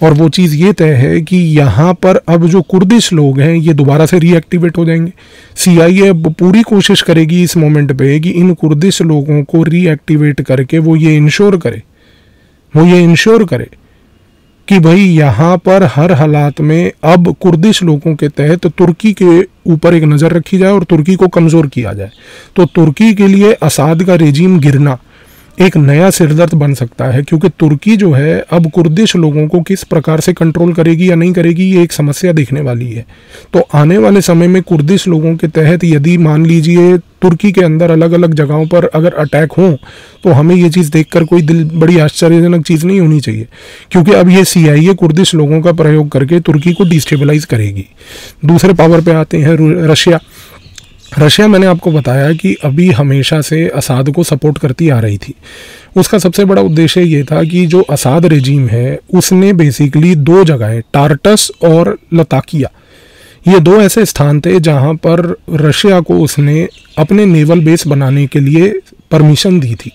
और वो चीज़ ये तय है कि यहाँ पर अब जो कुर्दिश लोग हैं ये दोबारा से रीएक्टिवेट हो जाएंगे। CIA अब पूरी कोशिश करेगी इस मोमेंट पे कि इन कुर्दिश लोगों को रीएक्टिवेट करके वो ये इंश्योर करे कि भाई यहाँ पर हर हालात में अब कुर्दिश लोगों के तहत तुर्की के ऊपर एक नज़र रखी जाए और तुर्की को कमज़ोर किया जाए। तो तुर्की के लिए असाद का रेजिम गिरना एक नया सिरदर्द बन सकता है, क्योंकि तुर्की जो है अब कुर्दिश लोगों को किस प्रकार से कंट्रोल करेगी या नहीं करेगी, ये एक समस्या देखने वाली है। तो आने वाले समय में कुर्दिश लोगों के तहत यदि मान लीजिए तुर्की के अंदर अलग अलग जगहों पर अगर अटैक हों, तो हमें ये चीज़ देखकर कोई दिल बड़ी आश्चर्यजनक चीज़ नहीं होनी चाहिए, क्योंकि अब ये CIA कुर्दिश लोगों का प्रयोग करके तुर्की को डिस्टेबलाइज करेगी। दूसरे पावर पे आते हैं रशिया। रशिया मैंने आपको बताया कि अभी हमेशा से असाद को सपोर्ट करती आ रही थी। उसका सबसे बड़ा उद्देश्य ये था कि जो असाद रेजिम है उसने बेसिकली दो जगहें, टार्टस और लताकिया, ये दो ऐसे स्थान थे जहां पर रशिया को उसने अपने नेवल बेस बनाने के लिए परमिशन दी थी।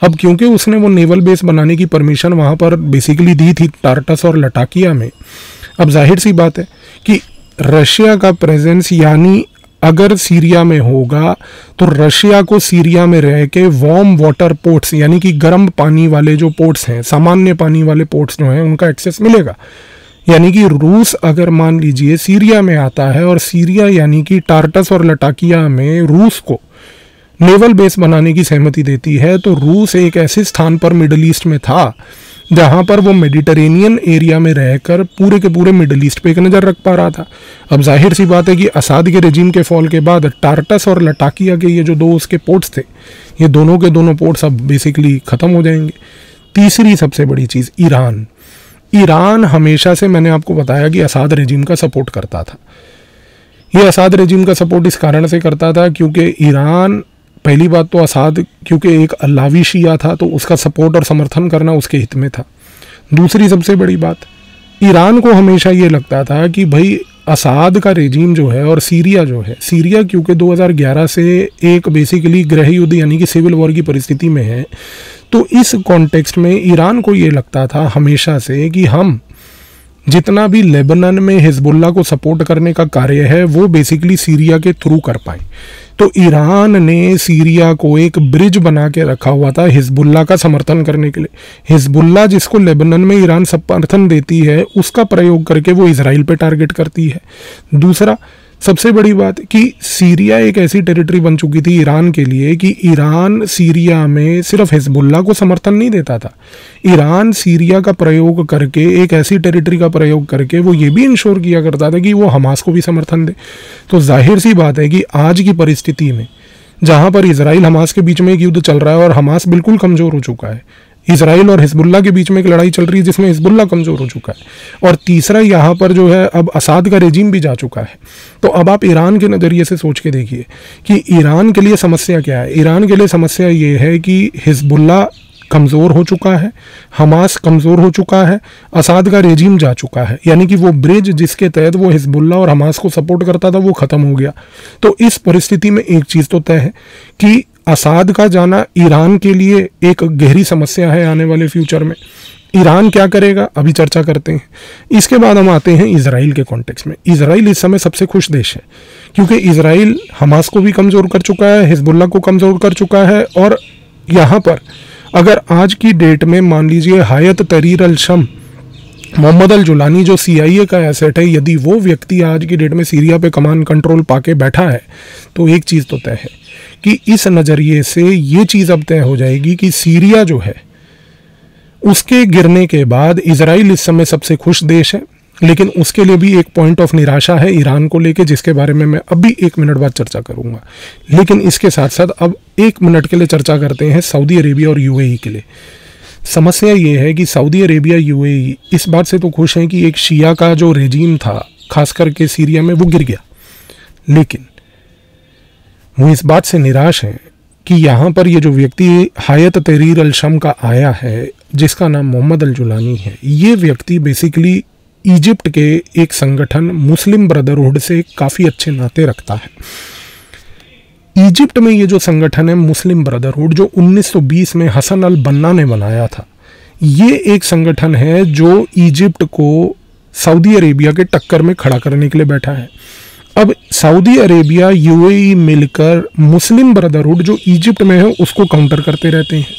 अब क्योंकि उसने वो नेवल बेस बनाने की परमिशन वहाँ पर बेसिकली दी थी टार्टस और लटाकिया में, अब जाहिर सी बात है कि रशिया का प्रेजेंस यानी अगर सीरिया में होगा तो रशिया को सीरिया में रह के वार्म वाटर पोर्ट्स यानी कि गर्म पानी वाले जो पोर्ट्स हैं, सामान्य पानी वाले पोर्ट्स जो हैं, उनका एक्सेस मिलेगा। यानी कि रूस अगर मान लीजिए सीरिया में आता है और सीरिया यानी कि टार्टस और लटाकिया में रूस को नेवल बेस बनाने की सहमति देती है, तो रूस एक ऐसे स्थान पर मिडल ईस्ट में था जहां पर वो मेडिटेरेनियन एरिया में रहकर पूरे के पूरे मिडल ईस्ट पे एक नज़र रख पा रहा था। अब जाहिर सी बात है कि असाद के रेजिम के फॉल के बाद टार्टस और लटाकिया के ये जो दो उसके पोर्ट्स थे, ये दोनों के दोनों पोर्ट्स अब बेसिकली ख़त्म हो जाएंगे। तीसरी सबसे बड़ी चीज़ ईरान। ईरान हमेशा से मैंने आपको बताया कि असाद रेजिम का सपोर्ट करता था। ये असाद रेजिम का सपोर्ट इस कारण से करता था क्योंकि ईरान, पहली बात तो असाद क्योंकि एक अल्लावी शिया था तो उसका सपोर्ट और समर्थन करना उसके हित में था। दूसरी सबसे बड़ी बात, ईरान को हमेशा ये लगता था कि भाई असाद का रेजीम जो है और सीरिया जो है, सीरिया क्योंकि 2011 से एक बेसिकली गृह युद्ध यानी कि सिविल वॉर की परिस्थिति में है, तो इस कॉन्टेक्स्ट में ईरान को ये लगता था हमेशा से कि हम जितना भी लेबनान में हिजबुल्ला को सपोर्ट करने का कार्य है वो बेसिकली सीरिया के थ्रू कर पाए। तो ईरान ने सीरिया को एक ब्रिज बना के रखा हुआ था हिजबुल्ला का समर्थन करने के लिए। हिजबुल्ला जिसको लेबनान में ईरान समर्थन देती है उसका प्रयोग करके वो इजराइल पे टारगेट करती है। दूसरा सबसे बड़ी बात कि सीरिया एक ऐसी टेरिटरी बन चुकी थी ईरान के लिए कि ईरान सीरिया में सिर्फ हिजबुल्ला को समर्थन नहीं देता था, ईरान सीरिया का प्रयोग करके एक ऐसी टेरिटरी का प्रयोग करके वो ये भी इंश्योर किया करता था कि वो हमास को भी समर्थन दे। तो जाहिर सी बात है कि आज की परिस्थिति में जहाँ पर इजराइल हमास के बीच में एक युद्ध चल रहा है और हमास बिल्कुल कमज़ोर हो चुका है, इजराइल और हिजबुल्ला के बीच में एक लड़ाई चल रही है जिसमें हिजबुल्ला कमज़ोर हो चुका है, और तीसरा यहाँ पर जो है अब असाद का रेजिम भी जा चुका है। तो अब आप ईरान के नज़रिए से सोच के देखिए कि ईरान के लिए समस्या क्या है। ईरान के लिए समस्या ये है कि हिजबुल्ला कमज़ोर हो चुका है, हमास कमज़ोर हो चुका है, असाद का रेजिम जा चुका है, यानी कि वो ब्रिज जिसके तहत वो हिजबुल्ला और हमास को सपोर्ट करता था वो ख़त्म हो गया। तो इस परिस्थिति में एक चीज़ तो तय है कि असाद का जाना ईरान के लिए एक गहरी समस्या है आने वाले फ्यूचर में। ईरान क्या करेगा अभी चर्चा करते हैं। इसके बाद हम आते हैं इजराइल के कॉन्टेक्स्ट में। इजराइल इस समय सबसे खुश देश है क्योंकि इजराइल हमास को भी कमज़ोर कर चुका है, हिजबुल्ला को कमज़ोर कर चुका है, और यहाँ पर अगर आज की डेट में मान लीजिए हायत तहरीर अल शम मोहम्मद अल जुलानी जो CIA का एसेट है, यदि वो व्यक्ति आज की डेट में सीरिया पे कमांड कंट्रोल पाके बैठा है तो एक चीज़ तो तय है कि इस नज़रिए से ये चीज़ अब तय हो जाएगी कि सीरिया जो है उसके गिरने के बाद इजराइल इस समय सबसे खुश देश है। लेकिन उसके लिए भी एक पॉइंट ऑफ निराशा है ईरान को लेके, जिसके बारे में मैं अभी 1 मिनट बाद चर्चा करूंगा। लेकिन इसके साथ साथ अब 1 मिनट के लिए चर्चा करते हैं सऊदी अरेबिया और UAE के लिए। समस्या ये है कि सऊदी अरेबिया UAE इस बात से तो खुश हैं कि एक शिया का जो रेजीम था खास करके सीरिया में वो गिर गया, लेकिन वो इस बात से निराश हैं कि यहाँ पर ये जो व्यक्ति हायत तहरीर अल शम का आया है जिसका नाम मोहम्मद अल जुलानी है, ये व्यक्ति बेसिकली इजिप्ट के एक संगठन मुस्लिम ब्रदरहुड से काफ़ी अच्छे नाते रखता है। इजिप्ट में ये जो संगठन है मुस्लिम ब्रदरहुड जो 1920 में हसन अल बन्ना ने बनाया था, ये एक संगठन है जो इजिप्ट को सऊदी अरेबिया के टक्कर में खड़ा करने के लिए बैठा है। अब सऊदी अरेबिया UAE मिलकर मुस्लिम ब्रदरहुड जो इजिप्ट में है उसको काउंटर करते रहते हैं।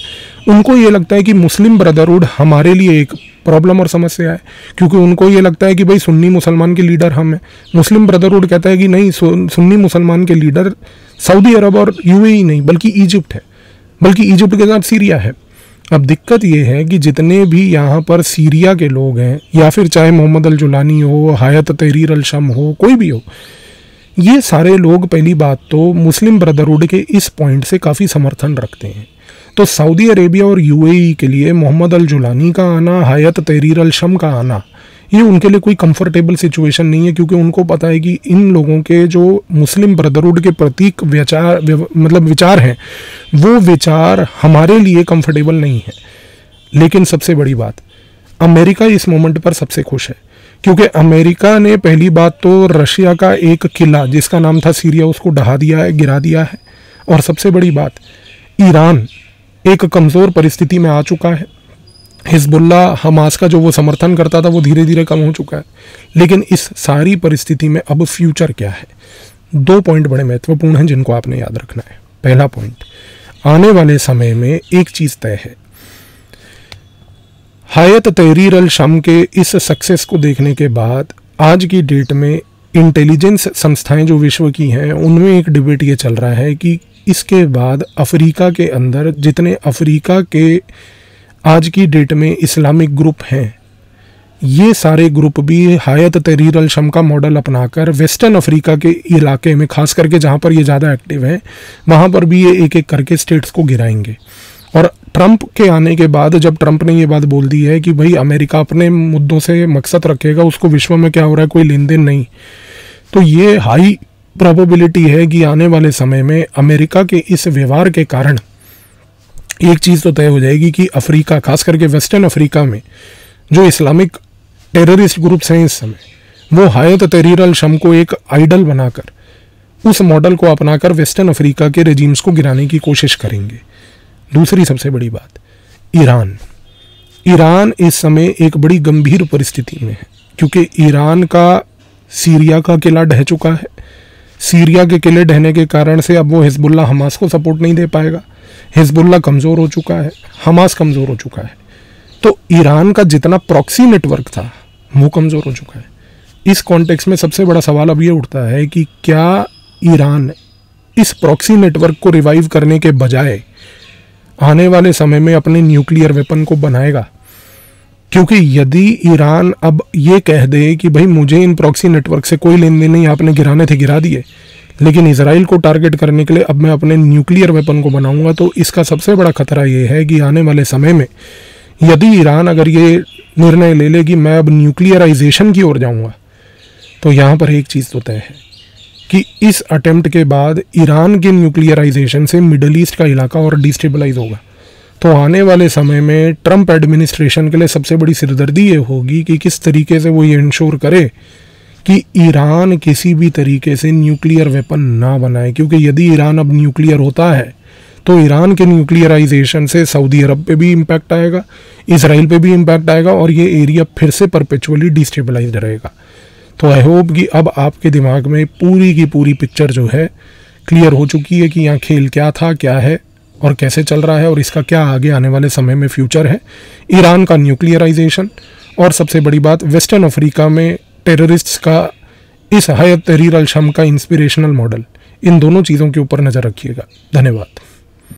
उनको ये लगता है कि मुस्लिम ब्रदरहुड हमारे लिए एक प्रॉब्लम और समस्या है, क्योंकि उनको ये लगता है कि भाई सुन्नी मुसलमान के लीडर हम हैं। मुस्लिम ब्रदरहुड कहता है कि नहीं, सुन्नी मुसलमान के लीडर सऊदी अरब और UAE नहीं बल्कि इजिप्ट है, बल्कि इजिप्ट के साथ सीरिया है। अब दिक्कत ये है कि जितने भी यहाँ पर सीरिया के लोग हैं, या फिर चाहे मोहम्मद अल जुलानी हो, हायत तहरीर अल शम हो, कोई भी हो, ये सारे लोग पहली बात तो मुस्लिम ब्रदरहुड के इस पॉइंट से काफ़ी समर्थन रखते हैं। तो सऊदी अरेबिया और UAE के लिए मोहम्मद अल जुलानी का आना, हायत तहरीर अल शम का आना, ये उनके लिए कोई कंफर्टेबल सिचुएशन नहीं है, क्योंकि उनको पता है कि इन लोगों के जो मुस्लिम ब्रदरहुड के प्रतीक विचार हैं वो विचार हमारे लिए कंफर्टेबल नहीं है। लेकिन सबसे बड़ी बात, अमेरिका इस मोमेंट पर सबसे खुश है, क्योंकि अमेरिका ने पहली बात तो रशिया का एक किला जिसका नाम था सीरिया उसको ढहा दिया है, गिरा दिया है, और सबसे बड़ी बात ईरान एक कमज़ोर परिस्थिति में आ चुका है। हिजबुल्ला हमास का जो वो समर्थन करता था वो धीरे धीरे कम हो चुका है। लेकिन इस सारी परिस्थिति में अब फ्यूचर क्या है, 2 पॉइंट बड़े महत्वपूर्ण हैं जिनको आपने याद रखना है। पहला पॉइंट, आने वाले समय में एक चीज़ तय है, हायत तहरीर अल शम के इस सक्सेस को देखने के बाद आज की डेट में इंटेलिजेंस संस्थाएं जो विश्व की हैं उनमें एक डिबेट ये चल रहा है कि इसके बाद अफ्रीका के अंदर जितने अफ्रीका के आज की डेट में इस्लामिक ग्रुप हैं, ये सारे ग्रुप भी हायत तहरीर अल शम का मॉडल अपनाकर वेस्टर्न अफ्रीका के इलाके में, खास करके जहाँ पर ये ज़्यादा एक्टिव है, वहाँ पर भी ये एक एक करके स्टेट्स को गिराएंगे। और ट्रंप के आने के बाद जब ट्रंप ने ये बात बोल दी है कि भाई अमेरिका अपने मुद्दों से मकसद रखेगा, उसको विश्व में क्या हो रहा है कोई लेन देन नहीं, तो ये हाई प्रोबेबिलिटी है कि आने वाले समय में अमेरिका के इस व्यवहार के कारण एक चीज़ तो तय हो जाएगी कि अफ्रीका, खास करके वेस्टर्न अफ्रीका में जो इस्लामिक टेररिस्ट ग्रुप्स हैं इस समय, वो हायत तहरीर अल शम को एक आइडल बनाकर, उस मॉडल को अपनाकर वेस्टर्न अफ्रीका के रेजिम्स को गिराने की कोशिश करेंगे। दूसरी सबसे बड़ी बात, ईरान इस समय एक बड़ी गंभीर परिस्थिति में है, क्योंकि ईरान का सीरिया का किला ढह चुका है। सीरिया के किले ढहने के कारण से अब वो हिजबुल्लाह हमास को सपोर्ट नहीं दे पाएगा। हिजबुल्लाह कमज़ोर हो चुका है, हमास कमज़ोर हो चुका है, तो ईरान का जितना प्रॉक्सी नेटवर्क था वो कमज़ोर हो चुका है। इस कॉन्टेक्स्ट में सबसे बड़ा सवाल अब ये उठता है कि क्या ईरान इस प्रॉक्सी नेटवर्क को रिवाइव करने के बजाय आने वाले समय में अपने न्यूक्लियर वेपन को बनाएगा? क्योंकि यदि ईरान अब ये कह दे कि भाई मुझे इन प्रॉक्सी नेटवर्क से कोई लेन देन नहीं, आपने गिराने थे गिरा दिए, लेकिन इजराइल को टारगेट करने के लिए अब मैं अपने न्यूक्लियर वेपन को बनाऊंगा, तो इसका सबसे बड़ा खतरा ये है कि आने वाले समय में यदि ईरान अगर ये निर्णय ले ले कि मैं अब न्यूक्लियराइजेशन की ओर जाऊंगा, तो यहाँ पर एक चीज़ तो तय है कि इस अटेम्प्ट के बाद ईरान के न्यूक्लियराइजेशन से मिडल ईस्ट का इलाका और डिस्टेबलाइज होगा। तो आने वाले समय में ट्रंप एडमिनिस्ट्रेशन के लिए सबसे बड़ी सिरदर्दी ये होगी कि किस तरीके से वो ये इंश्योर करे कि ईरान किसी भी तरीके से न्यूक्लियर वेपन ना बनाए, क्योंकि यदि ईरान अब न्यूक्लियर होता है तो ईरान के न्यूक्लियराइजेशन से सऊदी अरब पे भी इम्पैक्ट आएगा, इसराइल पे भी इम्पैक्ट आएगा और ये एरिया फिर से परपेचुअली डिस्टेबलाइज रहेगा। तो आई होप कि अब आपके दिमाग में पूरी की पूरी पिक्चर जो है क्लियर हो चुकी है कि यहाँ खेल क्या था, क्या है और कैसे चल रहा है और इसका क्या आगे आने वाले समय में फ्यूचर है। ईरान का न्यूक्लियराइजेशन और सबसे बड़ी बात वेस्टर्न अफ्रीका में टेररिस्ट्स का इस हायत तहरीर अल शम का इंस्पिरेशनल मॉडल, इन दोनों चीज़ों के ऊपर नज़र रखिएगा। धन्यवाद।